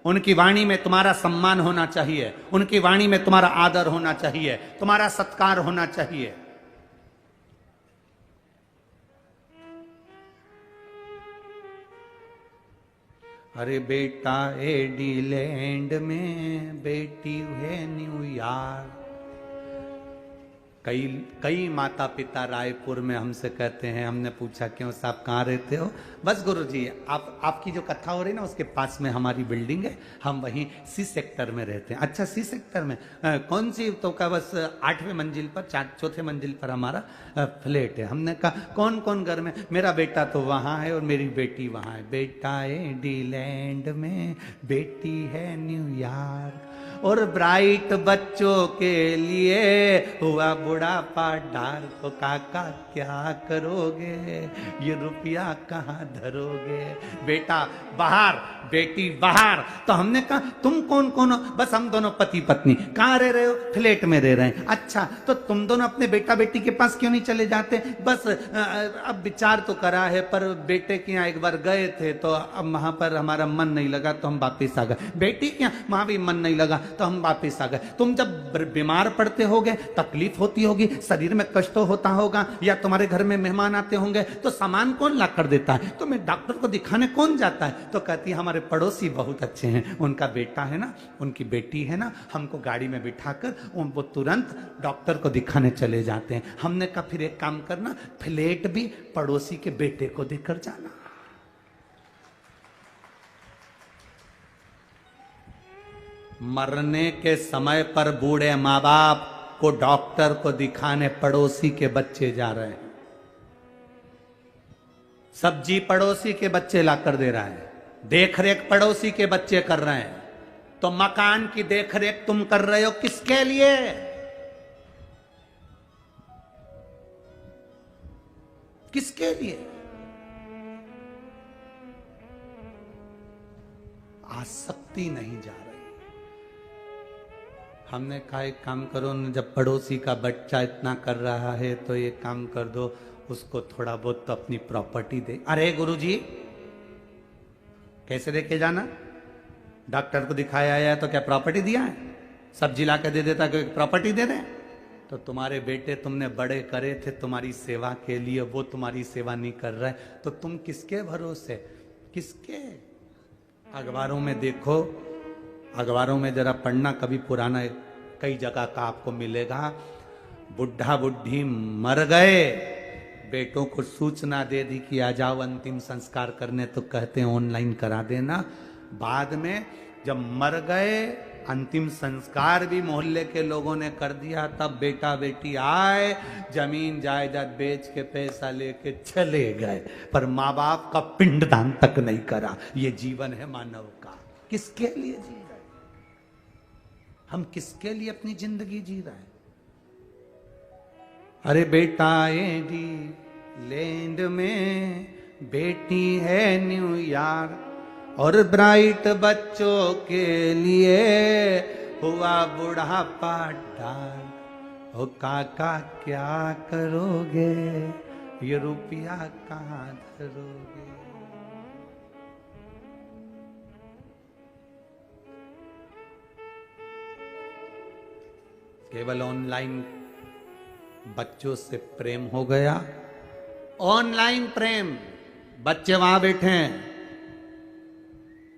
उनकी वाणी में तुम्हारा सम्मान होना चाहिए, उनकी वाणी में तुम्हारा आदर होना चाहिए, तुम्हारा सत्कार होना चाहिए। अरे बेटा एडीलैंड में, बेटी है न्यूयॉर्क। कई माता पिता रायपुर में हमसे कहते हैं, हमने पूछा क्यों साहब कहाँ रहते हो? बस गुरुजी आपकी जो कथा हो रही ना उसके पास में हमारी बिल्डिंग है, हम वहीं सी सेक्टर में रहते हैं। अच्छा सी सेक्टर में कौन सी? तो का बस 8वें मंजिल पर, चौथे मंजिल पर हमारा फ्लैट है। हमने कहा कौन कौन घर में? मेरा बेटा तो वहाँ है और मेरी बेटी वहाँ है। बेटा एडीलैंड में, बेटी है न्यूयॉर्क। और ब्राइट बच्चों के लिए हुआ बुढ़ापा डार, तो काका क्या करोगे, ये रुपया कहाँ धरोगे? बेटा बाहर, बेटी बाहर। तो हमने कहा तुम कौन कौन हो? बस हम दोनों पति पत्नी। कहाँ रह रहे हो? फ्लैट में रह रहे हैं। अच्छा तो तुम दोनों अपने बेटा बेटी के पास क्यों नहीं चले जाते? बस अब विचार तो करा है, पर बेटे के यहाँ एक बार गए थे तो अब वहां पर हमारा मन नहीं लगा तो हम वापिस आ गए। बेटी के यहाँ वहां भी मन नहीं लगा तो हम वापिस आ गए। तुम जब बीमार पड़ते होगे, तकलीफ होती होगी, शरीर में कष्ट होता होगा, या तुम्हारे घर में मेहमान आते होंगे, तो सामान कौन ला कर देता है? तो मैं डॉक्टर को दिखाने कौन जाता है? तो कहती है हमारे पड़ोसी बहुत अच्छे हैं, उनका बेटा है ना, उनकी बेटी है ना, हमको गाड़ी में बिठाकर वो तुरंत डॉक्टर को दिखाने चले जाते हैं। हमने कहा फिर एक काम करना, फ्लैट भी पड़ोसी के बेटे को देकर जाना। मरने के समय पर बूढ़े माँ बाप को डॉक्टर को दिखाने पड़ोसी के बच्चे जा रहे हैं। सब्जी पड़ोसी के बच्चे लाकर दे रहा है, देखरेख पड़ोसी के बच्चे कर रहे हैं। तो मकान की देखरेख तुम कर रहे हो किसके लिए? किसके लिए? आसक्ति नहीं जा रही। हमने कहा एक काम करो न, जब पड़ोसी का बच्चा इतना कर रहा है तो एक काम कर दो, उसको थोड़ा बहुत तो अपनी प्रॉपर्टी दे। अरे गुरुजी कैसे देके जाना? डॉक्टर को दिखाया है तो क्या प्रॉपर्टी दिया है? सब्जी ला के दे देता कि प्रॉपर्टी दे रहे? तो तुम्हारे बेटे तुमने बड़े करे थे तुम्हारी सेवा के लिए, वो तुम्हारी सेवा नहीं कर रहे, तो तुम किसके भरोसे? किसके? अखबारों में देखो, अखबारों में जरा पढ़ना, कभी पुराना कई जगह का आपको मिलेगा। बुढ़ा बुढ़ी मर गए, बेटों को सूचना दे दी कि आ जाओ अंतिम संस्कार करने, तो कहते हैं ऑनलाइन करा देना। बाद में जब मर गए, अंतिम संस्कार भी मोहल्ले के लोगों ने कर दिया, तब बेटा बेटी आए, जमीन जायदाद बेच के पैसा लेके चले गए, पर माँ बाप का पिंडदान तक नहीं करा। ये जीवन है मानव का। किसके लिए जी रहे? हम किसके लिए अपनी जिंदगी जी रहे हैं? अरे बेटा एडीलैंड में, बेटी है न्यूयॉर्क। और ब्राइट बच्चों के लिए हुआ बुढ़ापा ढाल, ओ काका क्या करोगे, ये रुपया कहाँ धरोगे। केवल ऑनलाइन बच्चों से प्रेम हो गया, ऑनलाइन प्रेम। बच्चे वहां बैठे हैं,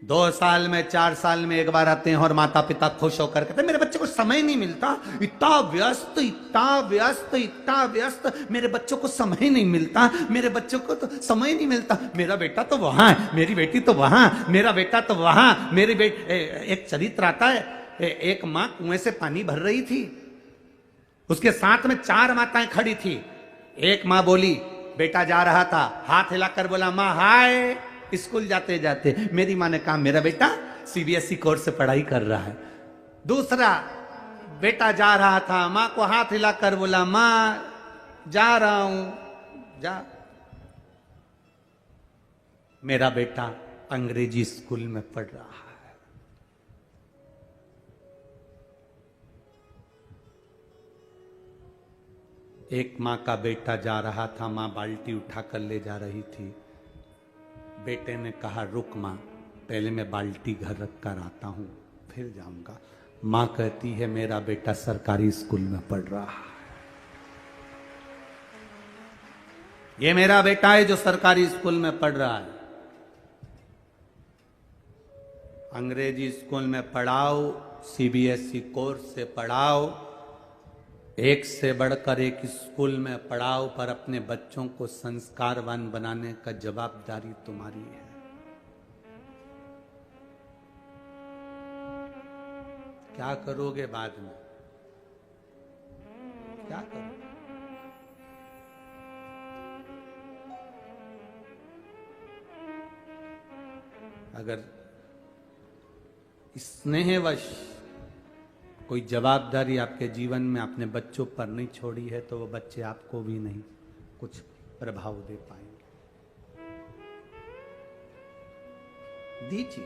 2 साल में 4 साल में एक बार आते हैं और माता पिता खुश होकर कहते मेरे बच्चे को समय नहीं मिलता, इतना व्यस्त इतना व्यस्त इतना व्यस्त, मेरे बच्चों को समय नहीं मिलता, मेरे बच्चों को तो समय नहीं मिलता, मेरा बेटा तो वहां है, मेरी बेटी तो वहां, मेरा बेटा तो वहां, मेरी बेटी। एक चरित्र आता है, एक माँ कुएं से पानी भर रही थी, उसके साथ में 4 माताएं खड़ी थी। एक माँ बोली, बेटा जा रहा था, हाथ हिलाकर बोला माँ हाय, स्कूल जाते जाते। मेरी माँ ने कहा मेरा बेटा सीबीएसई कोर्स से पढ़ाई कर रहा है। दूसरा बेटा जा रहा था, माँ को हाथ हिलाकर बोला माँ जा रहा हूं, जा। मेरा बेटा अंग्रेजी स्कूल में पढ़ रहा है। एक माँ का बेटा जा रहा था, माँ बाल्टी उठाकर ले जा रही थी। बेटे ने कहा रुक माँ, पहले मैं बाल्टी घर रख कर आता हूं, फिर जाऊंगा। माँ कहती है मेरा बेटा सरकारी स्कूल में पढ़ रहा है। ये मेरा बेटा है जो सरकारी स्कूल में पढ़ रहा है। अंग्रेजी स्कूल में पढ़ाओ, सीबीएसई कोर्स से पढ़ाओ, एक से बढ़कर एक स्कूल में पढ़ाओ, पर अपने बच्चों को संस्कारवान बनाने का जवाबदारी तुम्हारी है। क्या करोगे बाद में, क्या करोगे? अगर स्नेहवश कोई जवाबदारी आपके जीवन में अपने बच्चों पर नहीं छोड़ी है, तो वो बच्चे आपको भी नहीं कुछ प्रभाव दे पाएंगे। दीजिए।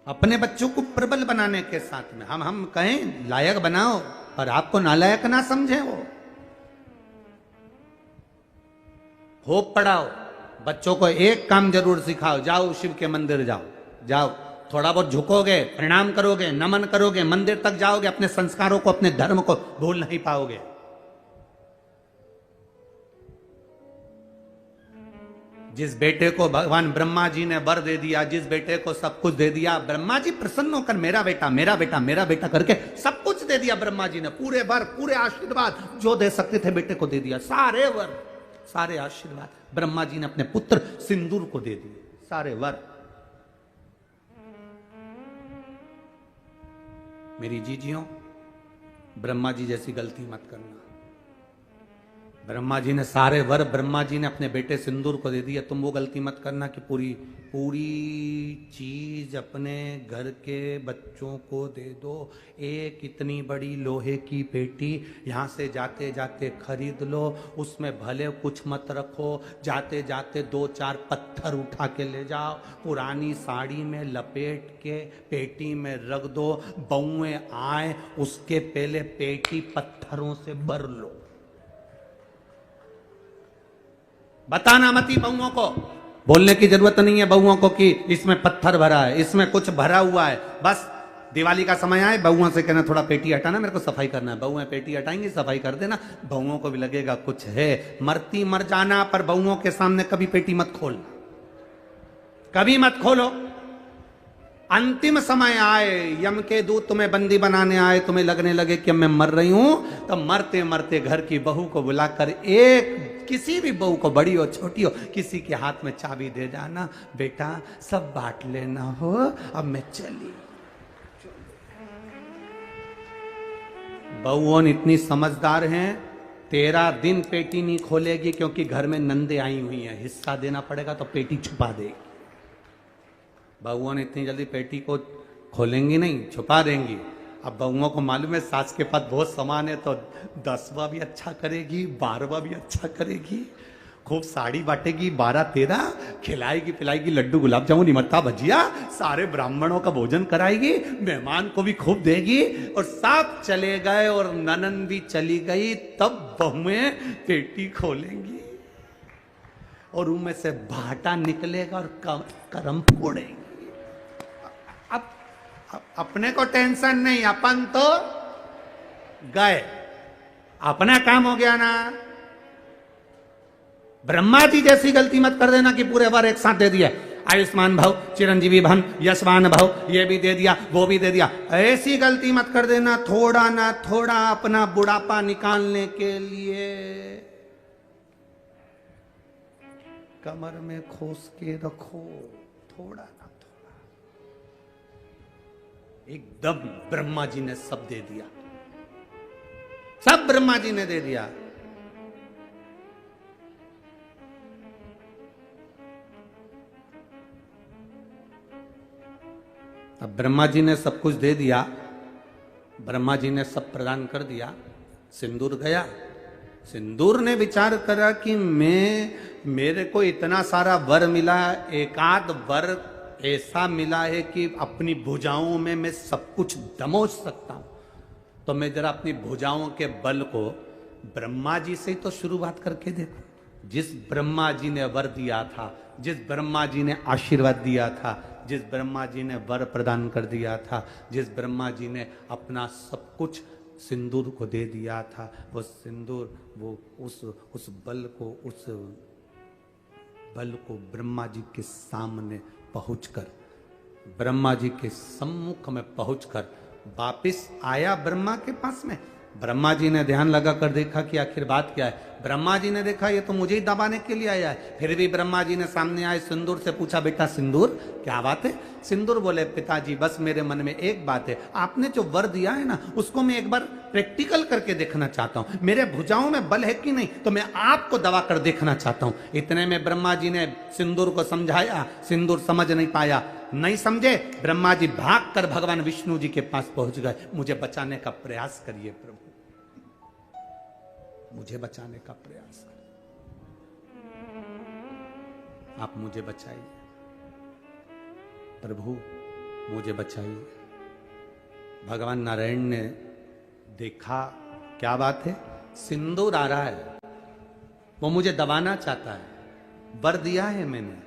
अपने बच्चों को प्रबल बनाने के साथ में हम कहें लायक बनाओ, पर आपको नालायक ना समझे। वो होप पढ़ाओ, बच्चों को एक काम जरूर सिखाओ, जाओ शिव के मंदिर जाओ, जाओ थोड़ा बहुत झुकोगे, प्रणाम करोगे, नमन करोगे, मंदिर तक जाओगे, अपने संस्कारों को अपने धर्म को भूल नहीं पाओगे। जिस बेटे को भगवान ब्रह्मा जी ने वर दे दिया, जिस बेटे को सब कुछ दे दिया, ब्रह्मा जी प्रसन्न होकर मेरा बेटा मेरा बेटा मेरा बेटा करके सब कुछ दे दिया। ब्रह्मा जी ने पूरे वर पूरे आशीर्वाद जो दे सकते थे बेटे को दे दिया। सारे वर सारे आशीर्वाद ब्रह्मा जी ने अपने पुत्र सिंदूर को दे दिए, सारे वर। मेरी जीजियों, ब्रह्मा जी जैसी गलती मत करना। ब्रह्मा जी ने सारे वर ब्रह्मा जी ने अपने बेटे सिंदूर को दे दिया। तुम वो गलती मत करना कि पूरी चीज अपने घर के बच्चों को दे दो। एक इतनी बड़ी लोहे की पेटी यहाँ से जाते जाते खरीद लो, उसमें भले कुछ मत रखो, जाते जाते 2-4 पत्थर उठा के ले जाओ, पुरानी साड़ी में लपेट के पेटी में रख दो, बउए आए उसके पहले पेटी पत्थरों से भर लो। बताना मती बहुओं को, बोलने की जरूरत नहीं है बहुओं को कि इसमें पत्थर भरा है, इसमें कुछ भरा हुआ है। बस दिवाली का समय आए बहुओं से कहना थोड़ा पेटी हटाना, मेरे को सफाई करना है। बहुएं पेटी हटाएंगी, सफाई कर देना, बहुओं को भी लगेगा कुछ है। मरती मर जाना, पर बहुओं के सामने कभी पेटी मत खोलना, कभी मत खोलो। अंतिम समय आए, यम के दूत तुम्हें बंदी बनाने आए, तुम्हें लगने लगे कि मैं मर रही हूं, तो मरते मरते घर की बहू को बुलाकर, एक किसी भी बहू को, बड़ी हो छोटी हो, किसी के हाथ में चाबी दे जाना, बेटा सब बांट लेना हो, अब मैं चली। बहुओं इतनी समझदार हैं, 13 दिन पेटी नहीं खोलेगी, क्योंकि घर में नंदे आई हुई हैं, हिस्सा देना पड़ेगा तो पेटी छुपा देगी। बहुओं ने इतनी जल्दी पेटी को खोलेंगी नहीं, छुपा देंगी। अब बहुओं को मालूम है सास के पास बहुत सामान है, तो 10वां भी अच्छा करेगी, 12वां भी अच्छा करेगी। खूब साड़ी बांटेगी 12-13, खिलाएगी पिलाएगी लड्डू गुलाब जामुन इमरता भजिया, सारे ब्राह्मणों का भोजन कराएगी, मेहमान को भी खूब देगी, और सब चले गए और ननन भी चली गई। तब बहुएं पेटी खोलेंगी और उनमें से भाटा निकलेगा और करम फोड़ेंगी। अब अपने को टेंशन नहीं, अपन तो गए, अपना काम हो गया ना। ब्रह्मा जी जैसी गलती मत कर देना कि पूरे बार एक साथ दे दिया, आयुष्मान भव, चिरंजीवी भन, यशवान भव, ये भी दे दिया वो भी दे दिया। ऐसी गलती मत कर देना। थोड़ा ना थोड़ा अपना बुढ़ापा निकालने के लिए कमर में खोस के रखो, थोड़ा ना थोड़ा। एकदम ब्रह्मा जी ने सब दे दिया, सब ब्रह्मा जी ने दे दिया। अब ब्रह्मा जी ने सब कुछ दे दिया, ब्रह्मा जी ने सब प्रदान कर दिया। सिंदूर गया, सिंदूर ने विचार करा कि मेरे को इतना सारा वर मिला, एकाध वर ऐसा मिला है कि अपनी भुजाओं में मैं सब कुछ दमोच सकता हूं, तो मैं जरा अपनी भुजाओं के बल को ब्रह्मा जी से ही तो शुरुआत करके देखो। जिस ब्रह्मा जी ने वर दिया था, जिस ब्रह्मा जी ने आशीर्वाद दिया था, जिस ब्रह्मा जी ने वर प्रदान कर दिया था, जिस ब्रह्मा जी ने अपना सब कुछ सिंदूर को दे दिया था, वो सिंदूर, वो उस बल को ब्रह्मा जी के सामने पहुंचकर, ब्रह्मा जी के सम्मुख में पहुंचकर वापिस आया ब्रह्मा के पास में। ब्रह्मा जी ने ध्यान लगा कर देखा कि आखिर बात क्या है। ब्रह्मा जी ने देखा ये तो मुझे ही दबाने के लिए आया है। फिर भी ब्रह्मा जी ने सामने आए सिंदूर से पूछा, बेटा सिंदूर क्या बात है? सिंदूर बोले, पिताजी बस मेरे मन में एक बात है, आपने जो वर दिया है ना उसको मैं एक बार प्रैक्टिकल करके देखना चाहता हूं। मेरे भुजाओं में बल है कि नहीं, तो मैं आपको दबा कर देखना चाहता हूं। इतने में ब्रह्मा जी ने सिंदूर को समझाया, सिंदूर समझ नहीं पाया, नहीं समझे। ब्रह्मा जी भाग कर भगवान विष्णु जी के पास पहुंच गए। मुझे बचाने का प्रयास करिए प्रभु, मुझे बचाने का प्रयास करिए, आप मुझे बचाइए प्रभु, मुझे बचाइए। भगवान नारायण ने देखा क्या बात है, सिंदूर आ रहा है, वो मुझे दबाना चाहता है, वर दिया है मैंने।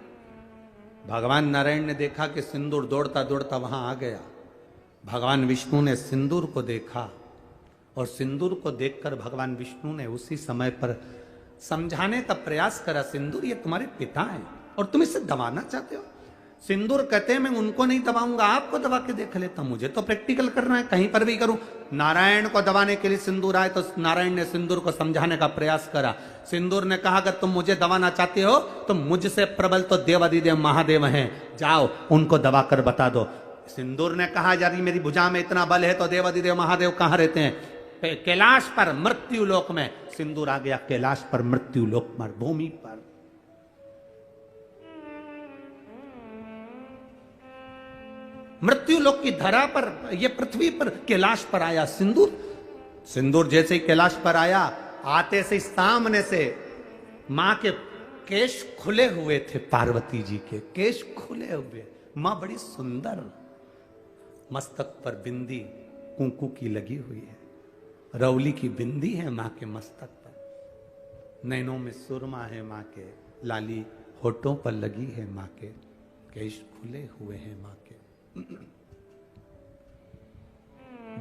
भगवान नारायण ने देखा कि सिंदूर दौड़ता दौड़ता वहां आ गया। भगवान विष्णु ने सिंदूर को देखा और सिंदूर को देखकर भगवान विष्णु ने उसी समय पर समझाने का प्रयास करा, सिंदूर ये तुम्हारे पिता हैं और तुम इसे दबाना चाहते हो। सिंदूर कहते हैं मैं उनको नहीं दबाऊंगा, आपको दबा के देख लेता हूं, मुझे तो प्रैक्टिकल करना है, कहीं पर भी करूं। नारायण को दबाने के लिए सिंदूर आए तो नारायण ने सिंदूर को समझाने का प्रयास करा। सिंदूर ने कहा अगर तुम मुझे दबाना चाहते हो तो मुझसे प्रबल तो देवादिदेव महादेव हैं, जाओ उनको दबा कर बता दो। सिंदूर ने कहा यदि मेरी भुजा में इतना बल है तो देवादिदेव महादेव कहां रहते हैं? कैलाश पर, मृत्यु लोक में। सिंदूर आ गया कैलाश पर, मृत्यु लोक पर, भूमि पर। मृत्यु लोक की धरा पर, ये पृथ्वी पर, कैलाश पर आया सिंदूर। सिंदूर जैसे ही कैलाश पर आया, आते से सामने से मां के केश खुले हुए थे, पार्वती जी के केश खुले हुए। मां बड़ी सुंदर, मस्तक पर बिंदी कुंकू की लगी हुई है, रौली की बिंदी है मां के मस्तक पर, नैनों में सुरमा है मां के, लाली होठों पर लगी है मां के, केश खुले हुए हैं मां के।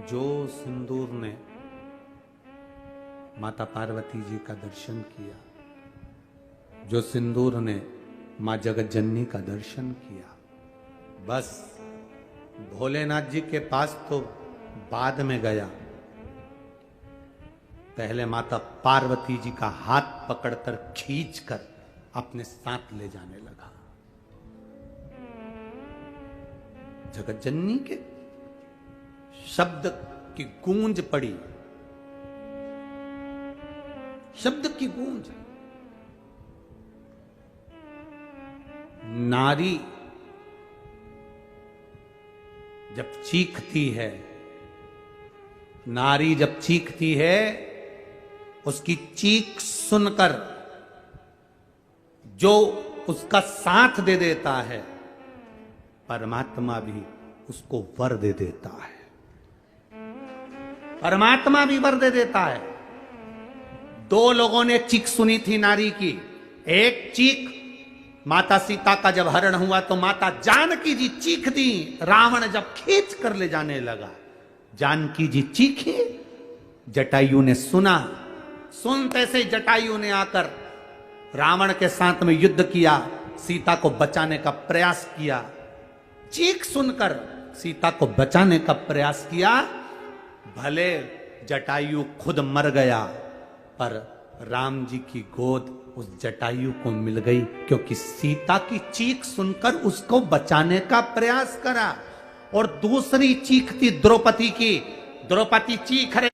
जो सिंदूर ने माता पार्वती जी का दर्शन किया, जो सिंदूर ने मां जगत जननी का दर्शन किया, बस भोलेनाथ जी के पास तो बाद में गया, पहले माता पार्वती जी का हाथ पकड़कर खींचकर अपने साथ ले जाने लगा। जगत जननी के शब्द की गूंज पड़ी, शब्द की गूंज। नारी जब चीखती है, नारी जब चीखती है, उसकी चीख सुनकर जो उसका साथ दे देता है, परमात्मा भी उसको वर दे देता है। परमात्मा भी वर दे देता है। दो लोगों ने चीख सुनी थी नारी की। एक चीख माता सीता का जब हरण हुआ तो माता जानकी जी चीख दी। रावण जब खींच कर ले जाने लगा, जानकी जी चीखी, जटायु ने सुना। सुनते से जटायु ने आकर रावण के साथ में युद्ध किया, सीता को बचाने का प्रयास किया। चीख सुनकर सीता को बचाने का प्रयास किया। भले जटायु खुद मर गया, पर राम जी की गोद उस जटायु को मिल गई, क्योंकि सीता की चीख सुनकर उसको बचाने का प्रयास करा। और दूसरी चीख थी द्रौपदी की। द्रौपदी चीख रही,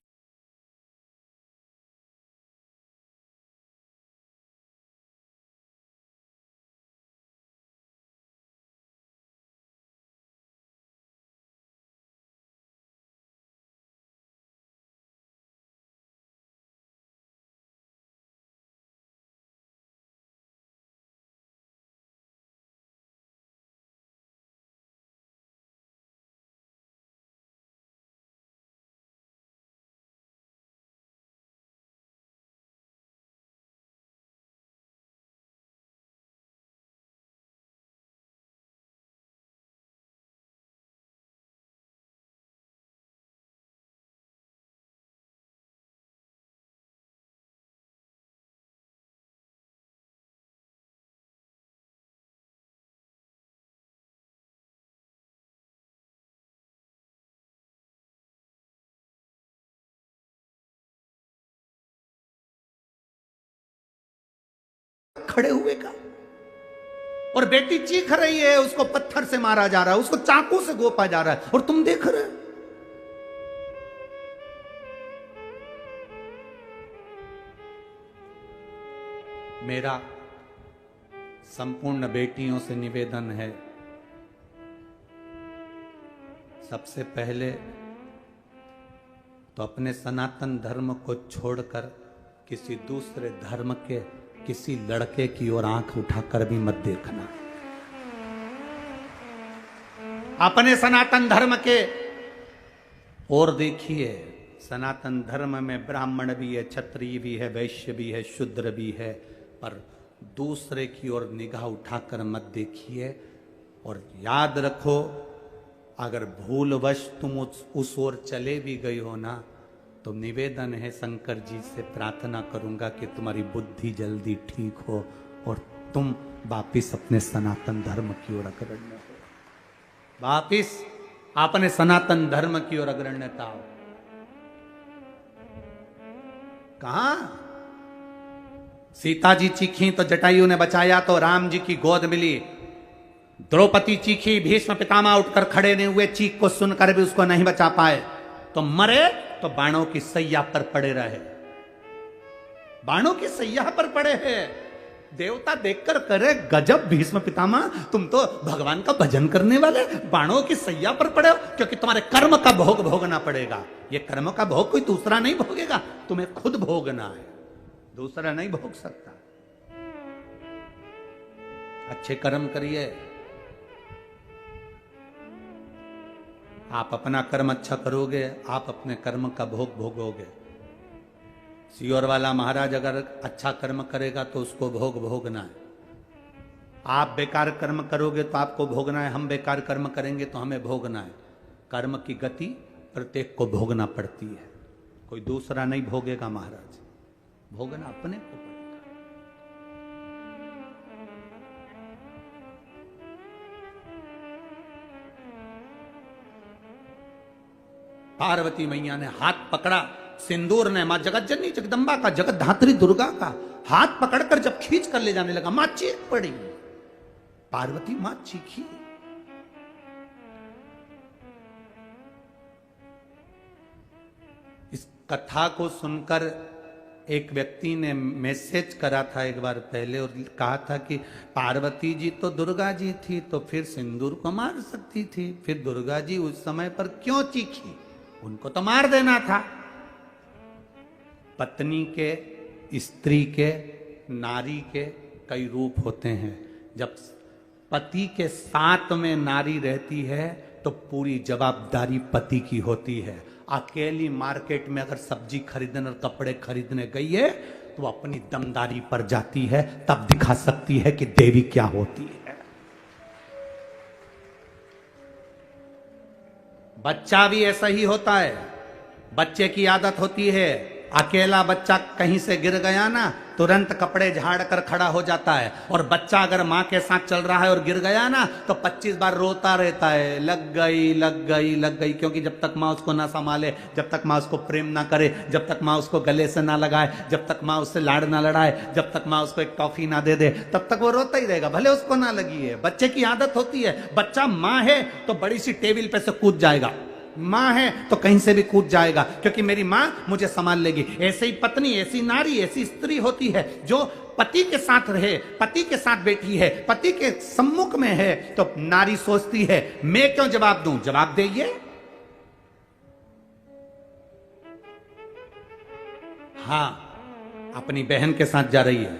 खड़े हुए का। और बेटी चीख रही है, उसको पत्थर से मारा जा रहा है, उसको चाकू से गोपा जा रहा है, और तुम देख रहे हो। मेरा संपूर्ण बेटियों से निवेदन है, सबसे पहले तो अपने सनातन धर्म को छोड़कर किसी दूसरे धर्म के किसी लड़के की ओर आंख उठाकर भी मत देखना। अपने सनातन धर्म के और देखिए। सनातन धर्म में ब्राह्मण भी है, क्षत्रिय भी है, वैश्य भी है, शूद्र भी है, पर दूसरे की ओर निगाह उठाकर मत देखिए। और याद रखो, अगर भूलवश तुम उस ओर चले भी गई हो ना, तो निवेदन है, शंकर जी से प्रार्थना करूंगा कि तुम्हारी बुद्धि जल्दी ठीक हो और तुम वापिस अपने सनातन धर्म की ओर अग्रण्य हो। वापिस अपने सनातन धर्म की ओर अग्रण्यता हो। कहां सीता जी चीखी तो जटायु ने बचाया, तो राम जी की गोद मिली। द्रौपदी चीखी, भीष्म पितामह उठकर खड़े नहीं हुए, चीख को सुनकर भी उसको नहीं बचा पाए, तो मरे तो बाणों की सैया पर पड़े रहे। बाणों की सैया पर पड़े हैं। देवता देखकर करे, गजब भीष्म पितामह, तुम तो भगवान का भजन करने वाले बाणों की सैया पर पड़े हो, क्योंकि तुम्हारे कर्म का भोग भोगना पड़ेगा। ये कर्म का भोग कोई दूसरा नहीं भोगेगा, तुम्हें खुद भोगना है, दूसरा नहीं भोग सकता। अच्छे कर्म करिए। आप अपना कर्म अच्छा करोगे, आप अपने कर्म का भोग भोगोगे। सियोर वाला महाराज अगर अच्छा कर्म करेगा तो उसको भोग भोगना है। आप बेकार कर्म करोगे तो आपको भोगना है, हम बेकार कर्म करेंगे तो हमें भोगना है। कर्म की गति प्रत्येक को भोगना पड़ती है, कोई दूसरा नहीं भोगेगा महाराज, भोगना अपने को पड़ेगा। पार्वती मैया ने हाथ पकड़ा, सिंदूर ने मां जगत जननी जगदम्बा का, जगत धात्री दुर्गा का हाथ पकड़कर जब खींच कर ले जाने लगा, मां चीख पड़ी। पार्वती मां चीखी। इस कथा को सुनकर एक व्यक्ति ने मैसेज करा था एक बार पहले और कहा था कि पार्वती जी तो दुर्गा जी थी, तो फिर सिंदूर को मार सकती थी, फिर दुर्गा जी उस समय पर क्यों चीखी? उनको तो मार देना था। पत्नी के, स्त्री के, नारी के कई रूप होते हैं। जब पति के साथ में नारी रहती है तो पूरी जवाबदारी पति की होती है। अकेली मार्केट में अगर सब्जी खरीदने और कपड़े खरीदने गई है तो अपनी दमदारी पर जाती है, तब दिखा सकती है कि देवी क्या होती है। बच्चा भी ऐसा ही होता है। बच्चे की आदत होती है, अकेला बच्चा कहीं से गिर गया ना, तुरंत कपड़े झाड़ कर खड़ा हो जाता है। और बच्चा अगर मां के साथ चल रहा है और गिर गया ना तो 25 बार रोता रहता है, लग गई लग गई लग गई। क्योंकि जब तक मां उसको ना संभाले, जब तक मां उसको प्रेम ना करे, जब तक मां उसको गले से ना लगाए, जब तक मां उससे लाड़ ना लड़ाए, जब तक मां उसको एक टॉफी ना दे दे, तब तक वो रोता ही रहेगा, भले उसको ना लगी है। बच्चे की आदत होती है। बच्चा मां है तो बड़ी सी टेबल पे से कूद जाएगा, मां है तो कहीं से भी कूद जाएगा, क्योंकि मेरी मां मुझे संभाल लेगी। ऐसे ही पत्नी, ऐसी नारी, ऐसी स्त्री होती है जो पति के साथ रहे, पति के साथ बैठी है, पति के सम्मुख में है, तो नारी सोचती है मैं क्यों जवाब दूं, जवाब देइए। हां, अपनी बहन के साथ जा रही है,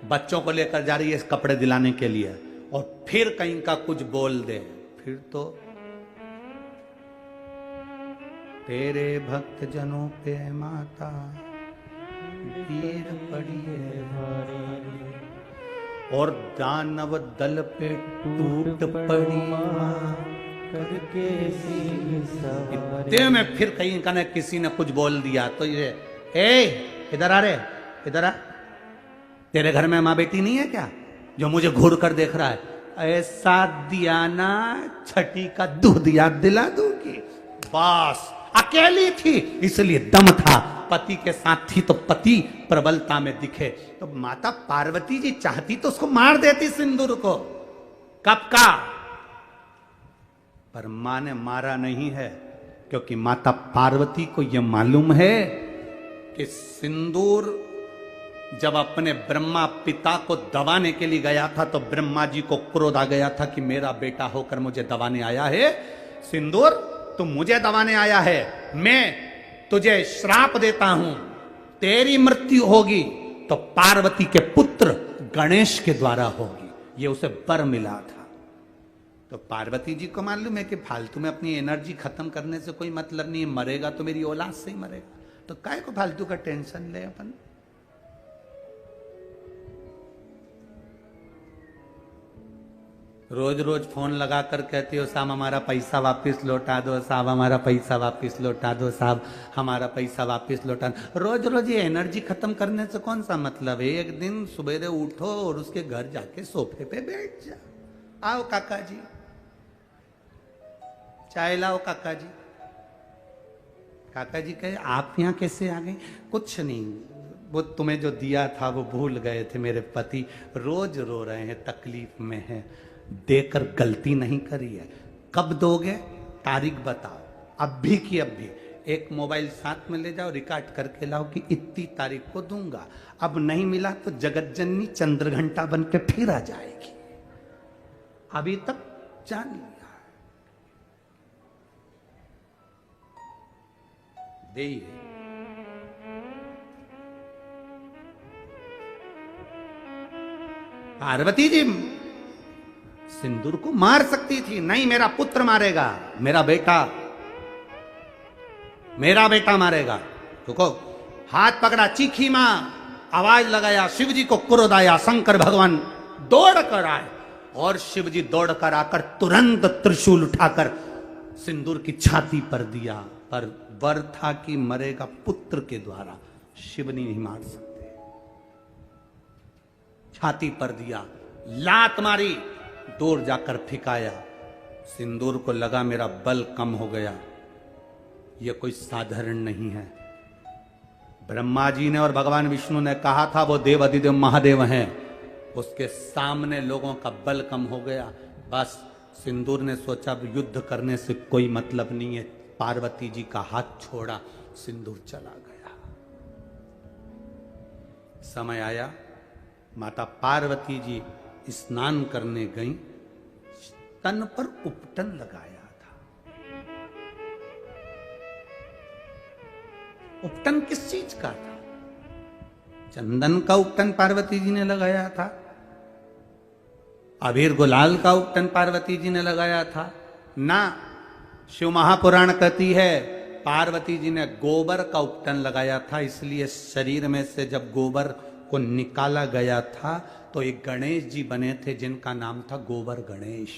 बच्चों को लेकर जा रही है कपड़े दिलाने के लिए, और फिर कहीं का कुछ बोल दे, फिर तो तेरे भक्त जनों पे माता गिर पड़ी है भारी, और दानव दल पे टूट पड़ी मां करके इतने में फिर कहीं का किसी ने कुछ बोल दिया तो ये इधर आ रे, इधर आ, तेरे घर में मां बेटी नहीं है क्या जो मुझे घूर कर देख रहा है? ऐसा दिया ना छठी का दूध याद दिला दूंगी। बस अकेली थी इसलिए दम था, पति के साथ थी तो पति प्रबलता में दिखे। तो माता पार्वती जी चाहती तो उसको मार देती सिंदूर को, कब का, पर मां ने मारा नहीं है, क्योंकि माता पार्वती को यह मालूम है कि सिंदूर जब अपने ब्रह्मा पिता को दबाने के लिए गया था तो ब्रह्मा जी को क्रोध आ गया था कि मेरा बेटा होकर मुझे दबाने आया है, सिंदूर तू मुझे दबाने आया है, मैं तुझे श्राप देता हूं, तेरी मृत्यु होगी तो पार्वती के पुत्र गणेश के द्वारा होगी। ये उसे वर मिला था। तो पार्वती जी को मालूम है कि फालतू में अपनी एनर्जी खत्म करने से कोई मतलब नहीं है, मरेगा तो मेरी औलाद से ही मरेगा, तो काय को फालतू का टेंशन ले अपन। रोज रोज फोन लगा कर कहती हो साहब हमारा पैसा वापस लौटा दो, साहब हमारा पैसा वापस लौटा दो, साहब हमारा पैसा वापस लौटा दो। रोज रोज ये एनर्जी खत्म करने से कौन सा मतलब है? एक दिन सुबह उठो और उसके घर जाके सोफे पे बैठ जा, आओ काका जी चाय लाओ, काका जी। काका जी कहे आप यहाँ कैसे आ गए? कुछ नहीं, वो तुम्हें जो दिया था वो भूल गए थे, मेरे पति रोज रो रहे हैं, तकलीफ में है, देकर गलती नहीं करी है। कब दोगे? तारीख बताओ, अब भी की अब भी। एक मोबाइल साथ में ले जाओ, रिकॉर्ड करके लाओ कि इतनी तारीख को दूंगा। अब नहीं मिला तो जगतजननी चंद्रघंटा बन के फिर आ जाएगी। अभी तक जान लिया, दे पार्वती जी सिंदूर को मार सकती थी, नहीं मेरा पुत्र मारेगा, मेरा बेटा मारेगा। देखो हाथ पकड़ा, चीखी मां, आवाज लगाया, शिव जी को क्रोध आया, शंकर भगवान दौड़ कर आए और शिव जी दौड़ कर आकर तुरंत त्रिशूल उठाकर सिंदूर की छाती पर दिया, पर वर था कि मरेगा पुत्र के द्वारा, शिव नहीं मार सकते। छाती पर दिया, लात मारी, दूर जाकर फिकाया, सिंदूर को लगा मेरा बल कम हो गया। यह कोई साधारण नहीं है। ब्रह्मा जी ने और भगवान विष्णु ने कहा था वो देव अधिदेव महादेव हैं, उसके सामने लोगों का बल कम हो गया। बस सिंदूर ने सोचा युद्ध करने से कोई मतलब नहीं है, पार्वती जी का हाथ छोड़ा, सिंदूर चला गया। समय आया, माता पार्वती जी स्नान करने गईं, तन पर उपटन लगाया था। उपटन किस चीज का था? चंदन का उपटन पार्वती जी ने लगाया था, अबीर गुलाल का उपटन पार्वती जी ने लगाया था ना। शिव महापुराण कहती है पार्वती जी ने गोबर का उपटन लगाया था, इसलिए शरीर में से जब गोबर को निकाला गया था तो एक गणेश जी बने थे जिनका नाम था गोबर गणेश।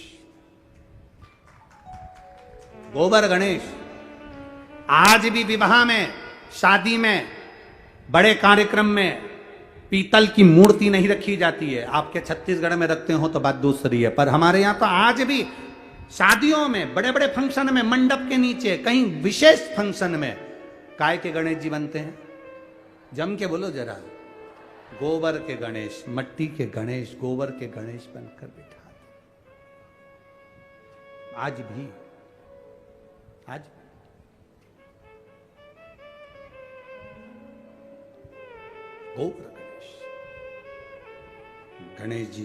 गोबर गणेश आज भी विवाह में, शादी में, बड़े कार्यक्रम में पीतल की मूर्ति नहीं रखी जाती है। आपके छत्तीसगढ़ में रखते हो तो बात दूसरी है, पर हमारे यहां तो आज भी शादियों में, बड़े बड़े फंक्शन में, मंडप के नीचे, कहीं विशेष फंक्शन में काय के गणेश जी बनते हैं? जम के बोलो जरा, गोबर के गणेश, मट्टी के गणेश, गोबर के गणेश बनकर बिठा। आज भी गोबर गणेश जी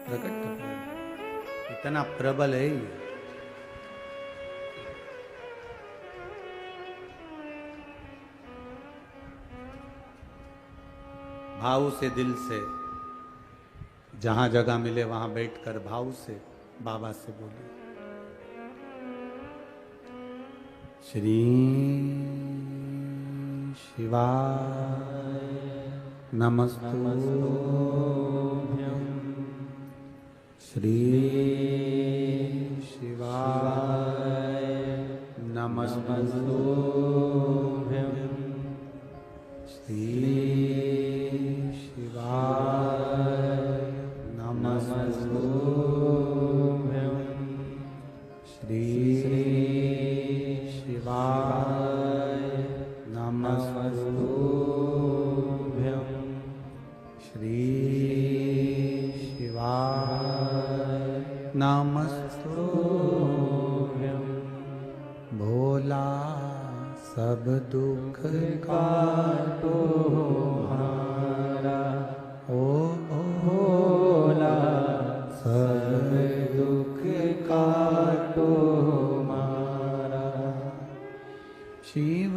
प्रकट इतना प्रबल है ये। भाव से, दिल से, जहां जगह मिले वहां बैठकर भाव से बाबा से बोले, श्री शिवाय नमस्तुभ्यं, श्री शिवाय नमस्तुभ्यं, श्री शिवाय नमस्तुभ्यं, श्री शिवाय नमस्तुभ्यं, श्री शिवाय नमस्तुभ्यं। भोला सब दुख काटो हमारा, ओ भोला सब दुख काटो हमारा। शिव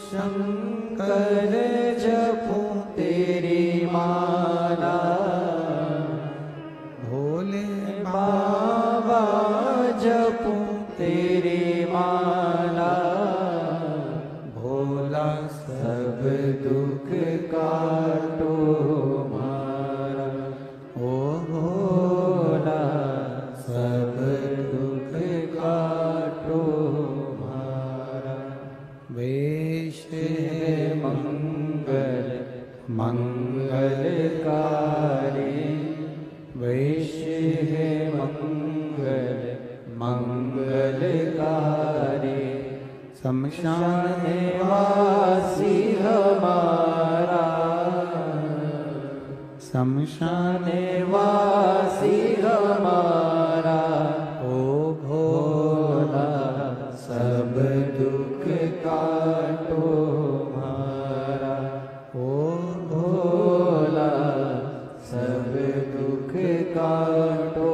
शंकर जपो तेरी माला, भोले बाबा जपो तेरी माला, भोला सब दुख काटो हमारा, ओ भोला सब दुख काटो हमारा। वेश है मंगल मंगलकारी, वेश है मंगल मंगलकारी, शमशान वासी हमारा, शमशान वासी हमारा, ओ भोला सब दुख काटो हमारा, ओ भोला सब दुख काटो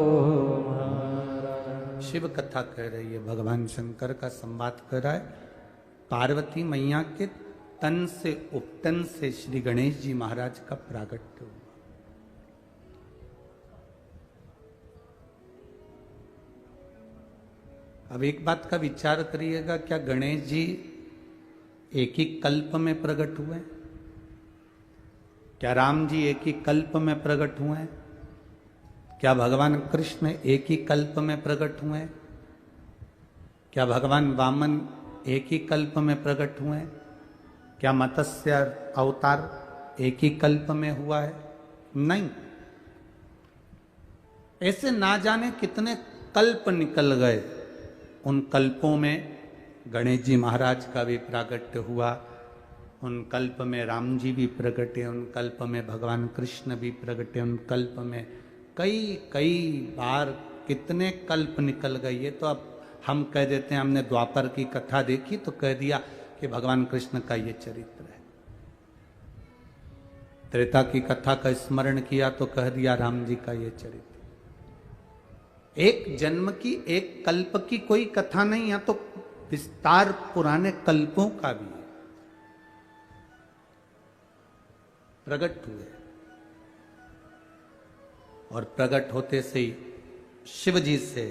हमारा। शिव कथा कह रही है, भगवान शंकर का संवाद कर रहा है। पार्वती मैया के तन से, उपटन से श्री गणेश जी महाराज का प्रागट्य हुआ। अब एक बात का विचार करिएगा, क्या गणेश जी एक ही कल्प में प्रकट हुए? क्या राम जी एक ही कल्प में प्रकट हुए? क्या भगवान कृष्ण एक ही कल्प में प्रकट हुए? क्या भगवान वामन एक ही कल्प में प्रकट हुए? क्या मत्स्य अवतार एक ही कल्प में हुआ है? नहीं, ऐसे ना जाने कितने कल्प निकल गए। उन कल्पों में गणेश जी महाराज का भी प्रागट्य हुआ, उन कल्प में राम जी भी प्रगटे, उन कल्प में भगवान कृष्ण भी प्रगटे, उन कल्प में कई कई बार कितने कल्प निकल गए। ये तो अब हम कह देते हैं, हमने द्वापर की कथा देखी तो कह दिया कि भगवान कृष्ण का ये चरित्र है। त्रेता की कथा का स्मरण किया तो कह दिया राम जी का ये चरित्र। एक जन्म की, एक कल्प की कोई कथा नहीं है, तो विस्तार पुराने कल्पों का भी है। प्रकट हुए और प्रकट होते से ही शिव जी से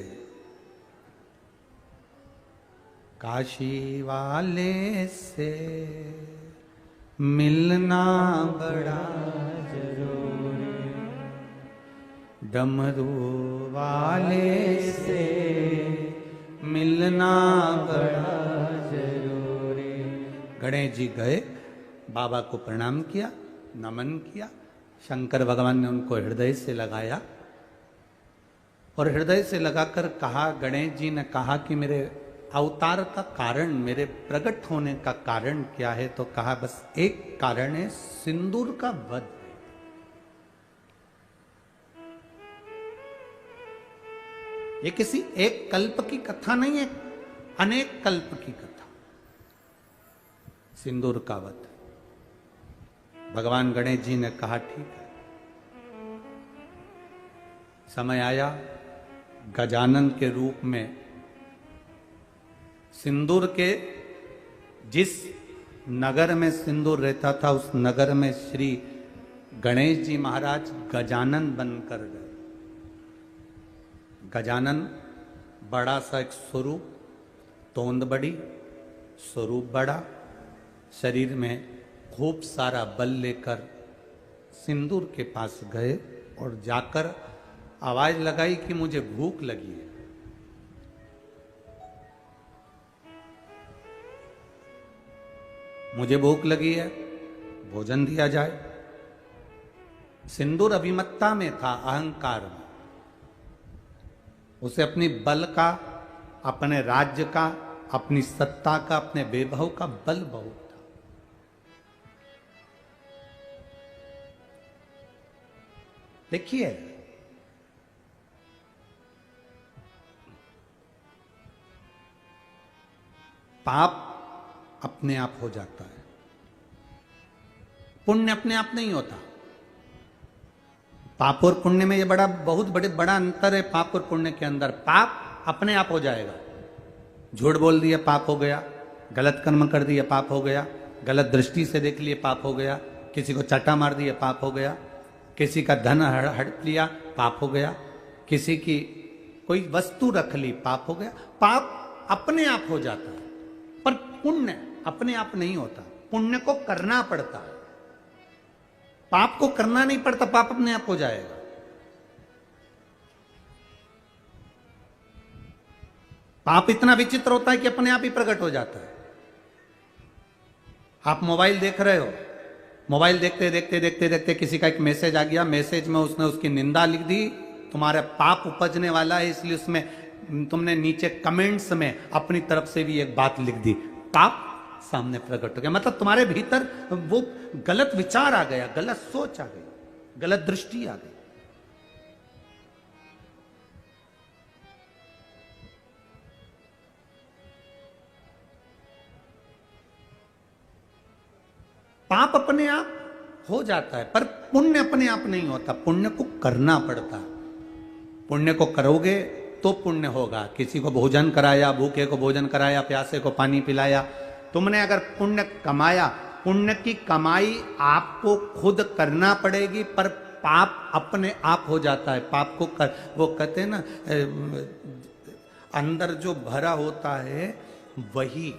काशी वाले से मिलना बड़ा जरूरी, डमरू वाले से मिलना बड़ा जरूरी। गणेश जी गए, बाबा को प्रणाम किया, नमन किया। शंकर भगवान ने उनको हृदय से लगाया और हृदय से लगाकर कहा, गणेश जी ने कहा कि मेरे अवतार का कारण, मेरे प्रकट होने का कारण क्या है? तो कहा बस एक कारण है, सिंदूर का वध। ये किसी एक कल्प की कथा नहीं है, अनेक कल्प की कथा। सिंदूर का वध। भगवान गणेश जी ने कहा ठीक है। समय आया, गजानन के रूप में सिंदूर के, जिस नगर में सिंदूर रहता था उस नगर में श्री गणेश जी महाराज गजानन बनकर गए। गजानन बड़ा सा एक स्वरूप, तोंद बड़ी, स्वरूप बड़ा, शरीर में खूब सारा बल लेकर सिंदूर के पास गए और जाकर आवाज लगाई कि मुझे भूख लगी है। मुझे भूख लगी है, भोजन दिया जाए। सिंदूर अभिमत्ता में था, अहंकार में। उसे अपनी बल का, अपने राज्य का, अपनी सत्ता का, अपने वैभव का बल बहुत था। देखिए, पाप अपने आप हो जाता है, पुण्य अपने आप नहीं होता। पाप और पुण्य में ये बहुत बड़ा अंतर है। पाप और पुण्य के अंदर पाप अपने आप हो जाएगा। झूठ बोल दिया पाप हो गया, गलत कर्म कर दिया पाप हो गया, गलत दृष्टि से देख लिए पाप हो गया, किसी को चाटा मार दिया पाप हो गया, किसी का धन हड़प लिया पाप हो गया, किसी की कोई वस्तु रख ली पाप हो गया। पाप अपने आप हो जाता है, पर पुण्य अपने आप नहीं होता। पुण्य को करना पड़ता है, पाप को करना नहीं पड़ता। पाप अपने आप हो जाएगा। पाप इतना विचित्र होता है कि अपने आप ही प्रकट हो जाता है। आप मोबाइल देख रहे हो, मोबाइल देखते देखते देखते देखते किसी का एक मैसेज आ गया, मैसेज में उसने उसकी निंदा लिख दी, तुम्हारा पाप उपजने वाला है, इसलिए उसमें तुमने नीचे कमेंट्स में अपनी तरफ से भी एक बात लिख दी, पाप सामने प्रकट हो गया। मतलब तुम्हारे भीतर वो गलत विचार आ गया, गलत सोच आ गई, गलत दृष्टि आ गई। पाप अपने आप हो जाता है, पर पुण्य अपने आप नहीं होता। पुण्य को करना पड़ता। पुण्य को करोगे तो पुण्य होगा। किसी को भोजन कराया, भूखे को भोजन कराया, प्यासे को पानी पिलाया, तुमने अगर पुण्य कमाया, पुण्य की कमाई आपको खुद करना पड़ेगी, पर पाप अपने आप हो जाता है। पाप को वो कहते हैं ना, अंदर जो भरा होता है वही,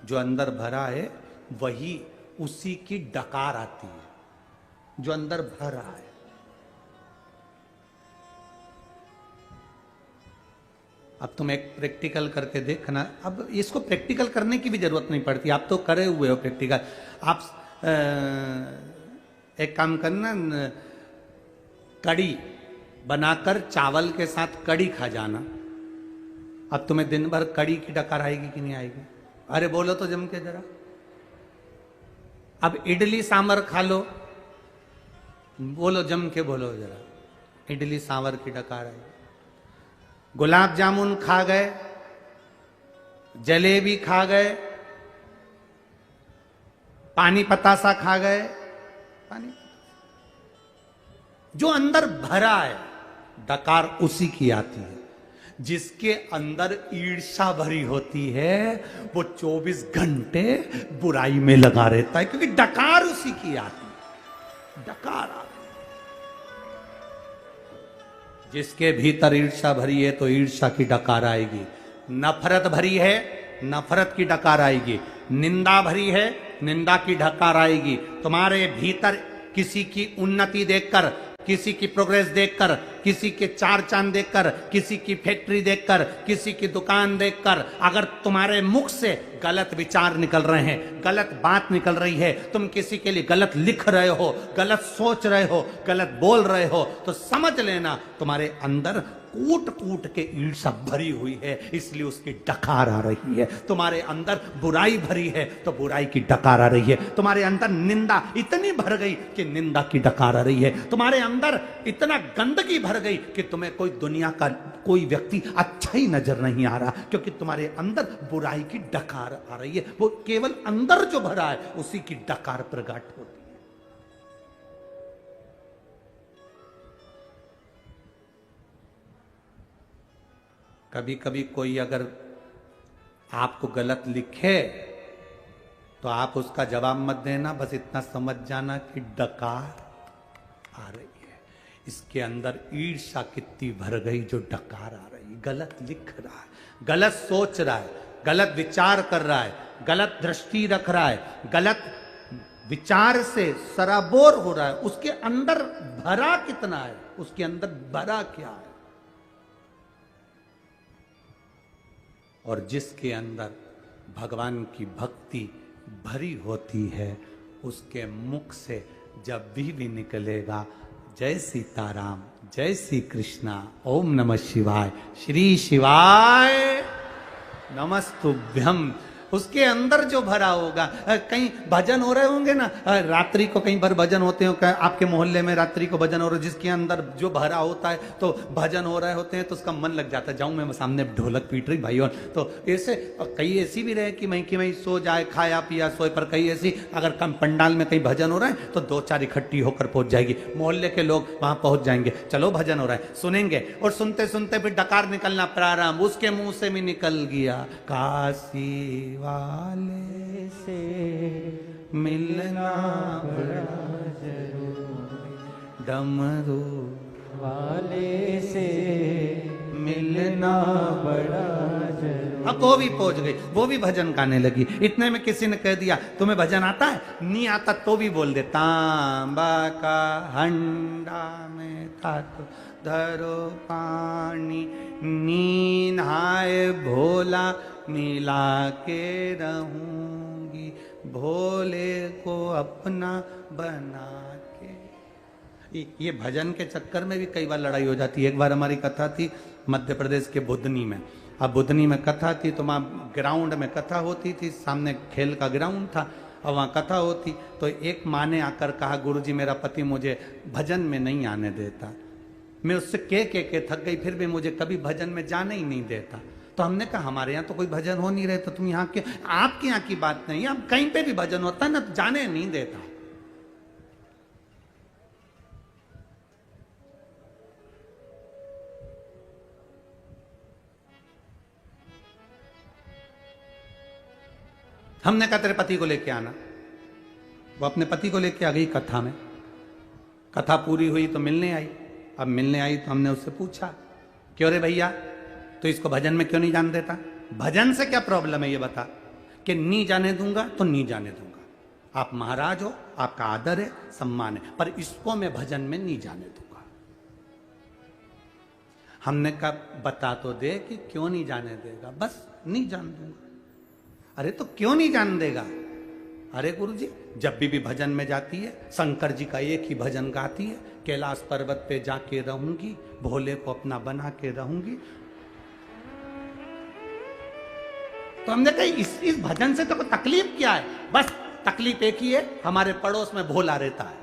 जो अंदर भरा है वही, उसी की डकार आती है, जो अंदर भर रहा है। अब तुम एक प्रैक्टिकल करके देखना। अब इसको प्रैक्टिकल करने की भी जरूरत नहीं पड़ती, आप तो करे हुए हो प्रैक्टिकल। आप एक काम करना, कड़ी बनाकर चावल के साथ कड़ी खा जाना। अब तुम्हें दिन भर कड़ी की डकार आएगी कि नहीं आएगी? अरे बोलो तो जम के जरा। अब इडली सांभर खा लो, बोलो जम के बोलो जरा, इडली सांभर की डकार आएगी। गुलाब जामुन खा गए, जलेबी खा गए, पानी पतासा खा गए, पानी जो अंदर भरा है डकार उसी की आती है। जिसके अंदर ईर्ष्या भरी होती है वो 24 घंटे बुराई में लगा रहता है, क्योंकि डकार उसी की आती है, डकार आती। जिसके भीतर ईर्ष्या भरी है तो ईर्ष्या की डकार आएगी, नफरत भरी है नफरत की डकार आएगी, निंदा भरी है निंदा की डकार आएगी। तुम्हारे भीतर किसी की उन्नति देखकर, किसी की प्रोग्रेस देखकर, किसी के चार चांद देखकर, किसी की फैक्ट्री देखकर, किसी की दुकान देखकर अगर तुम्हारे मुख से गलत विचार निकल रहे हैं, गलत बात निकल रही है, तुम किसी के लिए गलत लिख रहे हो, गलत सोच रहे हो, गलत बोल रहे हो, तो समझ लेना तुम्हारे अंदर कूट कूट के ईर्ष्या भरी हुई है, इसलिए उसकी डकार आ रही है। तुम्हारे अंदर बुराई भरी है तो बुराई की डकार आ रही है। तुम्हारे अंदर निंदा इतनी भर गई कि निंदा की डकार आ रही है। तुम्हारे अंदर इतना गंदगी भर गई कि तुम्हें कोई दुनिया का कोई व्यक्ति अच्छा ही नजर नहीं आ रहा, क्योंकि तुम्हारे अंदर बुराई की डकार आ रही है। वो केवल अंदर जो भरा है उसी की डकार प्रकट होती है। कभी कभी कोई अगर आपको गलत लिखे तो आप उसका जवाब मत देना, बस इतना समझ जाना कि डकार आ रही है। इसके अंदर ईर्ष्या कितनी भर गई जो डकार आ रही है। गलत लिख रहा है, गलत सोच रहा है, गलत विचार कर रहा है, गलत दृष्टि रख रहा है, गलत विचार से सराबोर हो रहा है। उसके अंदर भरा कितना है, उसके अंदर भरा क्या है। और जिसके अंदर भगवान की भक्ति भरी होती है उसके मुख से जब भी निकलेगा जय सीताराम, जय श्री कृष्णा, ओम नमः शिवाय, श्री शिवाय नमस्तुभ्यम, उसके अंदर जो भरा होगा। कहीं भजन हो रहे होंगे ना, रात्रि को कहीं पर भजन होते हो, आपके मोहल्ले में रात्रि को भजन हो रहा है, जिसके अंदर जो भरा होता है तो भजन हो रहे होते हैं तो उसका मन लग जाता है, जाऊं मैं सामने ढोलक पीट रही भाई। और तो ऐसे कई ऐसी भी रहे कि मैं सो जाए, खाया पिया सोए, पर कई ऐसी अगर कम पंडाल में कहीं भजन हो रहा है तो 2-4 इकट्ठी होकर पहुंच जाएगी, मोहल्ले के लोग वहां पहुंच जाएंगे, चलो भजन हो रहा है, सुनेंगे। और सुनते सुनते फिर डकार निकलना प्रारंभ, उसके मुंह से भी निकल गया, काशी वाले से मिलना बड़ा जरूरी, डमरू वाले से मिलना बड़ा जरूरी। अब वो भी पहुंच गई, वो भी भजन गाने लगी। इतने में किसी ने कह दिया तुम्हें भजन आता है? नहीं आता तो भी बोल दे, तांबा का हंडा में था तो धरो पानी, नीन हाय भोला मिला के रहूंगी, भोले को अपना बना के। ये भजन के चक्कर में भी कई बार लड़ाई हो जाती है। एक बार हमारी कथा थी मध्य प्रदेश के बुधनी में। अब बुधनी में कथा थी तो वहाँ ग्राउंड में कथा होती थी, सामने खेल का ग्राउंड था और वहाँ कथा होती। तो एक माँ ने आकर कहा, गुरुजी मेरा पति मुझे भजन में नहीं आने देता। मैं उससे के थक गई, फिर भी मुझे कभी भजन में जाने ही नहीं देता। तो हमने कहा हमारे यहाँ तो कोई भजन हो नहीं रहे, तो तुम यहाँ के, आपके यहाँ की बात नहीं है, अब कहीं पे भी भजन होता है ना तो जाने नहीं देता। हमने कहा तेरे पति को लेके आना। वो अपने पति को लेके आ गई कथा में। कथा पूरी हुई तो मिलने आई। अब मिलने आई तो हमने उससे पूछा, क्यों रे भैया तो इसको भजन में क्यों नहीं जाने देता? भजन से क्या प्रॉब्लम है ये बता। कि नहीं जाने दूंगा तो नहीं जाने दूंगा, आप महाराज हो, आपका आदर है, सम्मान है, पर इसको मैं भजन में नहीं जाने दूंगा। हमने कहा बता तो दे कि क्यों नहीं जाने देगा। बस नहीं जान दूंगा। अरे तो क्यों नहीं जान देगा? अरे गुरुजी जब भी भजन में जाती है शंकर जी का एक ही भजन गाती है, कैलाश पर्वत पे जाके रहूंगी, भोले को अपना बना के रहूंगी। तो हमने कहा इस भजन से तो कोई तकलीफ क्या है? बस तकलीफ एक ही है, हमारे पड़ोस में भोला रहता है,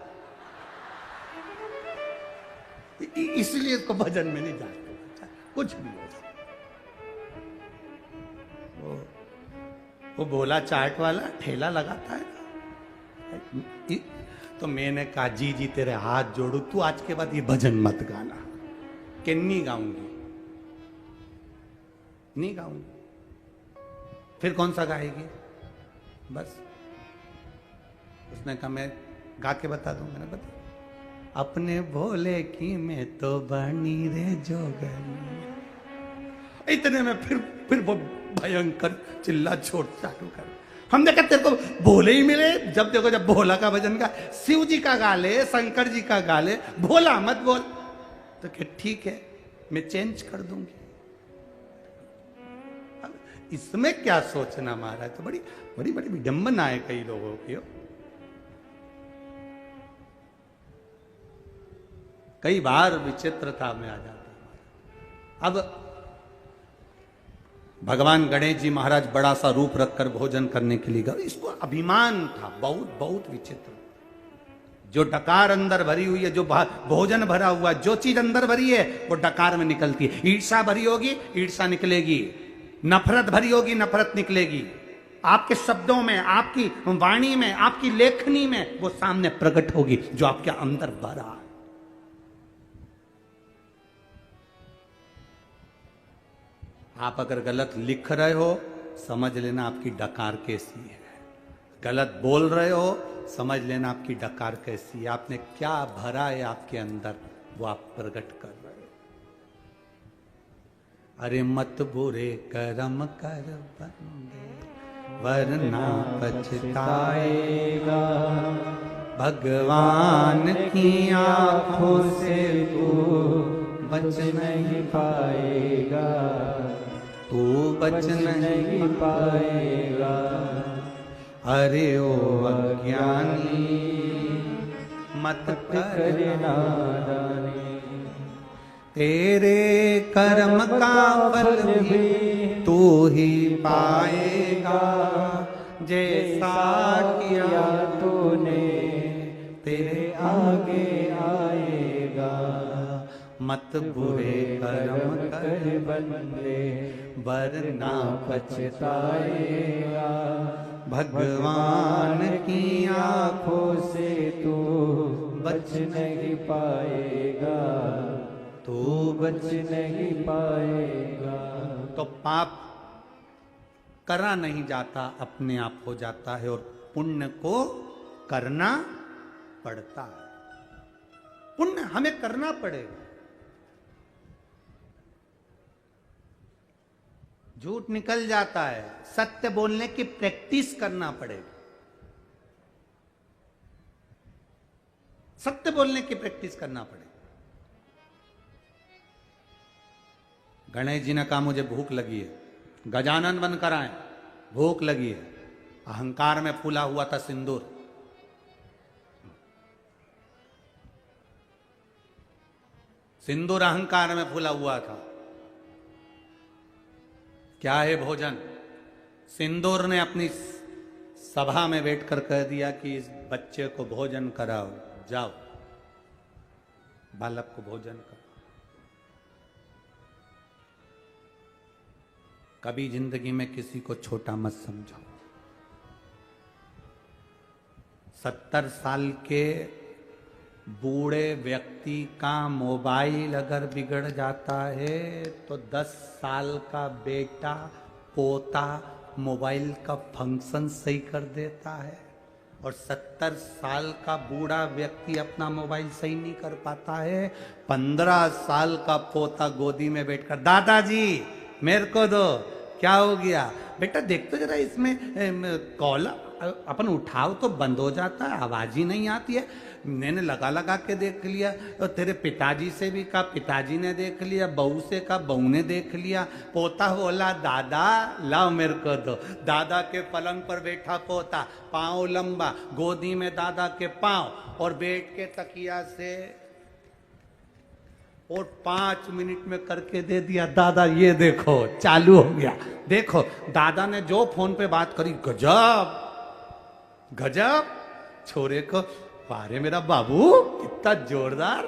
इसलिए इसको भजन में नहीं जाते। कुछ भी हो जाए, वो भोला चाट वाला ठेला लगाता है। तो मैंने कहा जी जी तेरे हाथ जोड़ू, तू आज के बाद ये भजन मत गाना। कि नहीं गाऊंगी। नहीं गाऊंगी। फिर कौन सा गाएगी? बस उसने कहा मैं गा के बता दूं। मैंने बता, अपने भोले की मैं तो बनी रे जोगनी। इतने में फिर वो भयंकर चिल्ला छोड़ चालू कर। हमने कहा तेरे को भोले ही मिले, जब देखो जब भोला का भजन गा, शिव जी का गा ले, शंकर जी का गा ले, भोला मत बोल। तो क्या ठीक है, मैं चेंज कर दूंगी। अब इसमें क्या सोचना महाराज, तो बड़ी बड़ी बड़ी विडंबना है कई लोगों की। कई बार विचित्रता में आ जाता। अब भगवान गणेश जी महाराज बड़ा सा रूप रखकर भोजन करने के लिए गए। इसको अभिमान था, बहुत बहुत विचित्र। जो डकार अंदर भरी हुई है, जो भोजन भरा हुआ, जो चीज अंदर भरी है वो डकार में निकलती है। ईर्षा भरी होगी, ईर्षा निकलेगी। नफरत भरी होगी, नफरत निकलेगी। आपके शब्दों में, आपकी वाणी में, आपकी लेखनी में वो सामने प्रकट होगी जो आपके अंदर भरा। आप अगर गलत लिख रहे हो, समझ लेना आपकी डकार कैसी है। गलत बोल रहे हो, समझ लेना आपकी डकार कैसी है। आपने क्या भरा है आपके अंदर, वो आप प्रकट कर रहे हो। अरे मत बुरे कर्म कर बंदे, वरना पछताएगा। भगवान की आंखों से तू बच नहीं पाएगा, तू बच नहीं पाएगा। अरे ओ अज्ञानी मत कर नादानी, तेरे कर्म का फल भी तू ही पाएगा। जैसा किया तूने तेरे आगे आएगा। मत बुरे कर्म कर बंदे, वरना पछताएगा। भगवान की आंखों से तू बच नहीं पाएगा, तू बच नहीं पाएगा। तो पाप करा नहीं जाता, अपने आप हो जाता है, और पुण्य को करना पड़ता है। पुण्य हमें करना पड़ेगा। झूठ निकल जाता है, सत्य बोलने की प्रैक्टिस करना पड़ेगा। सत्य बोलने की प्रैक्टिस करना पड़ेगा। गणेश जी ने कहा मुझे भूख लगी है, गजानन बनकर आए, भूख लगी है। अहंकार में फूला हुआ था सिंदूर। सिंदूर अहंकार में फूला हुआ था। क्या है भोजन? सिंदूर ने अपनी सभा में बैठकर कह दिया कि इस बच्चे को भोजन कराओ, जाओ बालक को भोजन करो। कभी जिंदगी में किसी को छोटा मत समझो। 70 साल के बूढ़े व्यक्ति का मोबाइल अगर बिगड़ जाता है तो 10 साल का बेटा पोता मोबाइल का फंक्शन सही कर देता है। और 70 साल का बूढ़ा व्यक्ति अपना मोबाइल सही नहीं कर पाता है। 15 साल का पोता गोदी में बैठकर दादाजी मेरे को दो, क्या हो गया बेटा, देख तो जरा इसमें कॉल अपन उठाओ तो बंद हो जाता है, आवाज ही नहीं आती है। मैंने लगा के देख लिया, और तेरे पिताजी से भी कहा, पिताजी ने देख लिया, बहू से कहा, बहू ने देख लिया। पोता बोला दादा लाओ मेरे को दो। दादा के पलंग पर बैठा पोता, पाँव लंबा, गोदी में दादा के पाँव, और बैठ के तकिया से और 5 मिनट में करके दे दिया। दादा ये देखो चालू हो गया। देखो दादा ने जो फोन पे बात करी, गजब गजब, छोरे को पारे मेरा बाबू कितना जोरदार,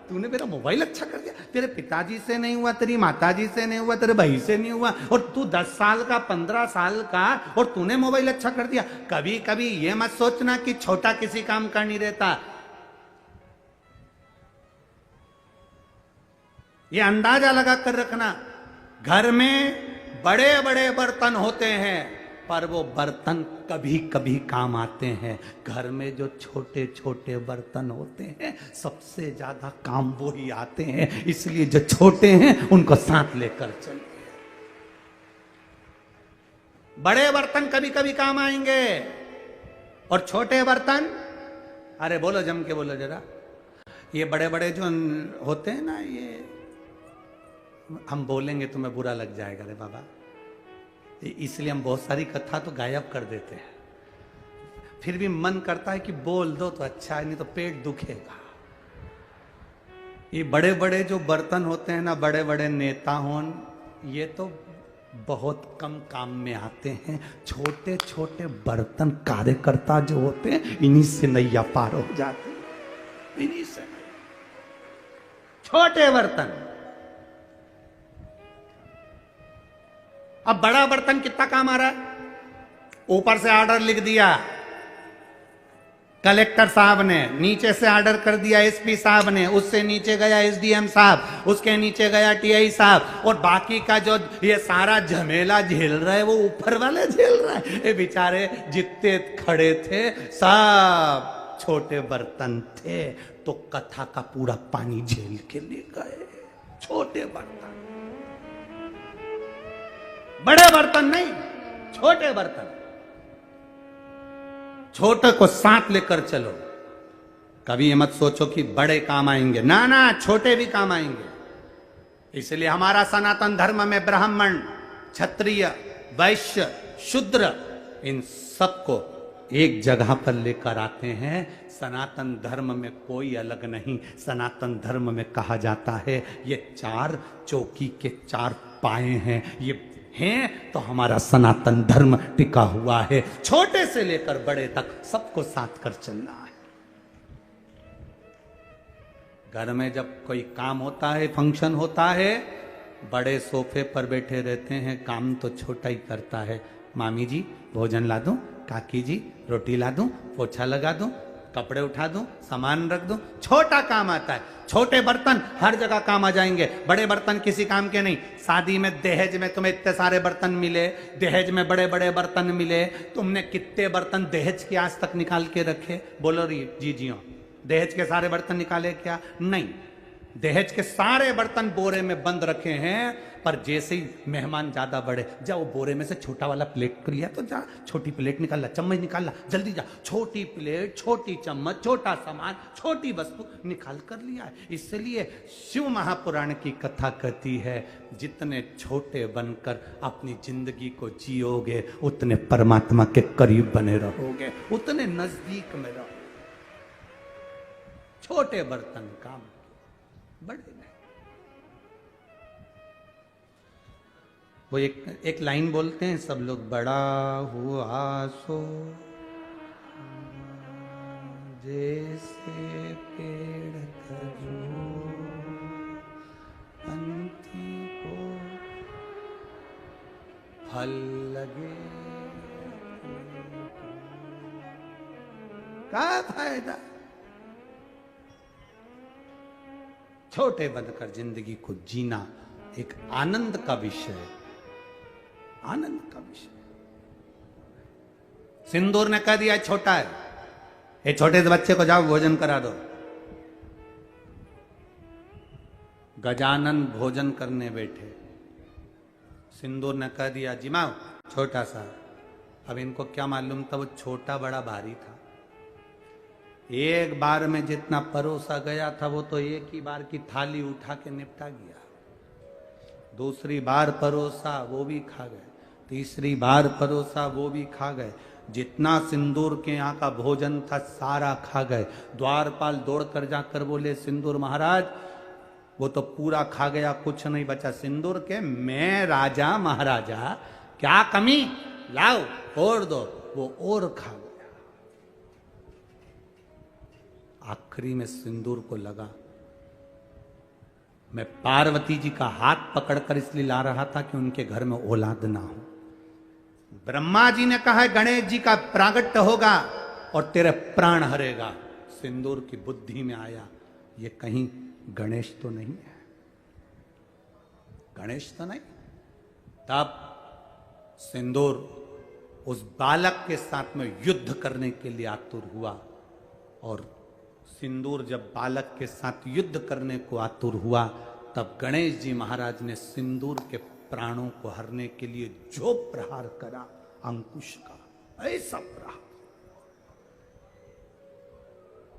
तूने मेरा मोबाइल अच्छा कर दिया। तेरे पिताजी से नहीं हुआ, तेरी माताजी से नहीं हुआ, तेरे भाई से नहीं हुआ, और तू 10 साल का 15 साल का, और तूने मोबाइल अच्छा कर दिया। कभी कभी ये मत सोचना कि छोटा किसी काम का नहीं रहता। ये अंदाजा लगा कर रखना, घर में बड़े बड़े बर्तन होते हैं, पर वो बर्तन कभी कभी काम आते हैं। घर में जो छोटे छोटे बर्तन होते हैं, सबसे ज्यादा काम वो ही आते हैं। इसलिए जो छोटे हैं उनको साथ लेकर चलिए। बड़े बर्तन कभी कभी काम आएंगे, और छोटे बर्तन, अरे बोलो जम के बोलो जरा, ये बड़े बड़े जो होते हैं ना, ये हम बोलेंगे तुम्हें बुरा लग जाएगा रे बाबा, इसलिए हम बहुत सारी कथा तो गायब कर देते हैं। फिर भी मन करता है कि बोल दो तो अच्छा है, नहीं तो पेट दुखेगा। ये बड़े बड़े जो बर्तन होते हैं ना, बड़े बड़े नेता हों, ये तो बहुत कम काम में आते हैं। छोटे छोटे बर्तन कार्यकर्ता जो होते हैं, इन्हीं से नैया पार हो जाती है, इन्हीं से। छोटे बर्तन। अब बड़ा बर्तन कितना काम आ रहा है? ऊपर से ऑर्डर लिख दिया कलेक्टर साहब ने, नीचे से ऑर्डर कर दिया एसपी साहब ने, उससे नीचे गया एसडीएम साहब, उसके नीचे गया टीआई साहब, और बाकी का जो ये सारा झमेला झेल रहा है वो ऊपर वाले झेल रहा है। ये बेचारे जितने खड़े थे सब छोटे बर्तन थे, तो कथा का पूरा पानी झेल के ले गए। छोटे बर्तन, बड़े बर्तन नहीं, छोटे बर्तन। छोटे को साथ लेकर चलो। कभी ये मत सोचो कि बड़े काम आएंगे, ना ना, छोटे भी काम आएंगे। इसलिए हमारा सनातन धर्म में ब्राह्मण, क्षत्रिय, वैश्य, शूद्र, इन सबको एक जगह पर लेकर आते हैं। सनातन धर्म में कोई अलग नहीं। सनातन धर्म में कहा जाता है ये चार चौकी के चार पाए हैं, ये हैं तो हमारा सनातन धर्म टिका हुआ है। छोटे से लेकर बड़े तक सबको साथ कर चलना है। घर में जब कोई काम होता है, फंक्शन होता है, बड़े सोफे पर बैठे रहते हैं, काम तो छोटा ही करता है। मामी जी भोजन ला दूं, काकी जी रोटी ला दूं, पोछा लगा दूं, कपड़े उठा दूं, सामान रख दूं, छोटा काम आता है। छोटे बर्तन हर जगह काम आ जाएंगे, बड़े बर्तन किसी काम के नहीं। शादी में दहेज में तुम्हें इतने सारे बर्तन मिले, दहेज में बड़े बड़े बर्तन मिले, तुमने कितने बर्तन दहेज के आज तक निकाल के रखे? बोलो जी जियो, दहेज के सारे बर्तन निकाले क्या? नहीं, दहेज के सारे बर्तन बोरे में बंद रखे हैं। पर जैसे ही मेहमान ज्यादा बड़े, जा वो बोरे में से छोटा वाला प्लेट कर लिया, तो जा छोटी प्लेट निकाल ला, चम्मच निकाल ला, जल्दी जा, छोटी प्लेट, छोटी चम्मच, छोटा सामान, छोटी वस्तु निकाल कर लिया है। इसलिए शिव महापुराण की कथा कहती है, जितने छोटे बनकर अपनी जिंदगी को जियोगे, उतने परमात्मा के करीब बने रहोगे, उतने नजदीक में रहो। छोटे बर्तन काम, बड़े नहीं। वो एक लाइन बोलते हैं सब लोग, बड़ा हुआ सो जैसे पेड़ खजूर, पंछी को फल लगे, क्या फायदा? छोटे बनकर जिंदगी को जीना एक आनंद का विषय है, आनंद का विषय। सिंदूर ने कह दिया छोटा है, ये छोटे से बच्चे को जाओ भोजन करा दो। गजानन भोजन करने बैठे, सिंदूर ने कह दिया जिमाओ छोटा सा। अब इनको क्या मालूम था वो छोटा बड़ा भारी था। एक बार में जितना परोसा गया था वो तो एक ही बार की थाली उठा के निपटा गया। दूसरी बार परोसा वो भी खा गए, तीसरी बार परोसा वो भी खा गए। जितना सिंदूर के यहाँ का भोजन था सारा खा गए। द्वारपाल दौड़कर जाकर बोले सिंदूर महाराज वो तो पूरा खा गया, कुछ नहीं बचा सिंदूर के, मैं राजा महाराजा, क्या कमी, लाओ और दो। वो और खा गया। आखिरी में सिंदूर को लगा मैं पार्वती जी का हाथ पकड़कर इसलिए ला रहा था कि उनके घर में औलाद ना हो। ब्रह्मा जी ने कहा गणेश जी का प्रागट्य होगा और तेरे प्राण हरेगा। सिंदूर की बुद्धि में आया ये कहीं गणेश तो नहीं है, गणेश तो नहीं। तब सिंदूर उस बालक के साथ में युद्ध करने के लिए आतुर हुआ, और सिंदूर जब बालक के साथ युद्ध करने को आतुर हुआ, तब गणेश जी महाराज ने सिंदूर के प्राणों को हरने के लिए जो प्रहार करा अंकुश का, ऐसा प्रहार,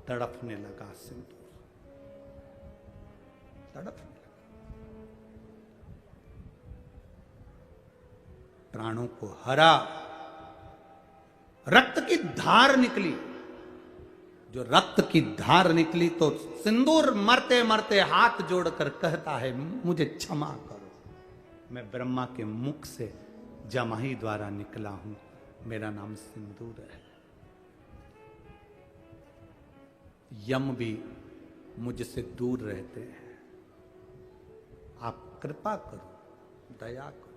तड़पने लगा सिंदूर, तड़पने लगा, प्राणों को हरा, रक्त की धार निकली। जो रक्त की धार निकली तो सिंदूर मरते मरते हाथ जोड़कर कहता है, मुझे क्षमा करो, मैं ब्रह्मा के मुख से जमाही द्वारा निकला हूं, मेरा नाम सिंदूर है। यम भी मुझसे दूर रहते हैं, आप कृपा करो, दया करो,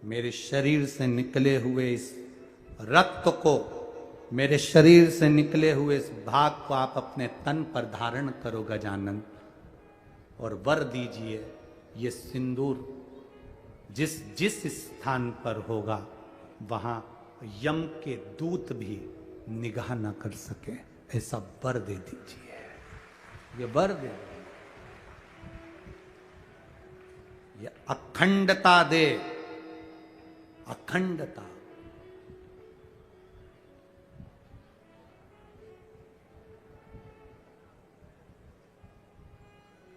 मेरे शरीर से निकले हुए इस रक्त को, मेरे शरीर से निकले हुए इस भाग को आप अपने तन पर धारण करो गजानन, और वर दीजिए ये सिंदूर जिस जिस स्थान पर होगा वहां यम के दूत भी निगाह न कर सके, ऐसा वर दे दीजिए, ये वर दे, ये अखंडता दे, अखंडता।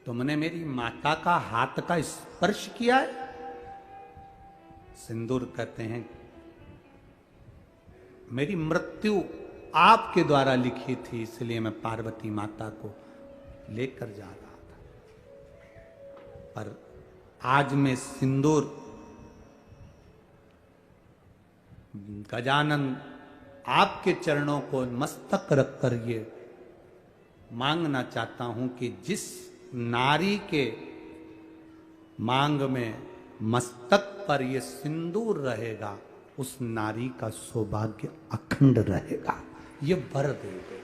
तुमने मेरी माता का हाथ का स्पर्श किया है? सिंदूर कहते हैं, मेरी मृत्यु आपके द्वारा लिखी थी, इसलिए मैं पार्वती माता को लेकर जा रहा था, पर आज मैं सिंदूर गजानन आपके चरणों को मस्तक रखकर ये मांगना चाहता हूं कि जिस नारी के मांग में मस्तक पर ये सिंदूर रहेगा, उस नारी का सौभाग्य अखंड रहेगा, ये वर दे दो।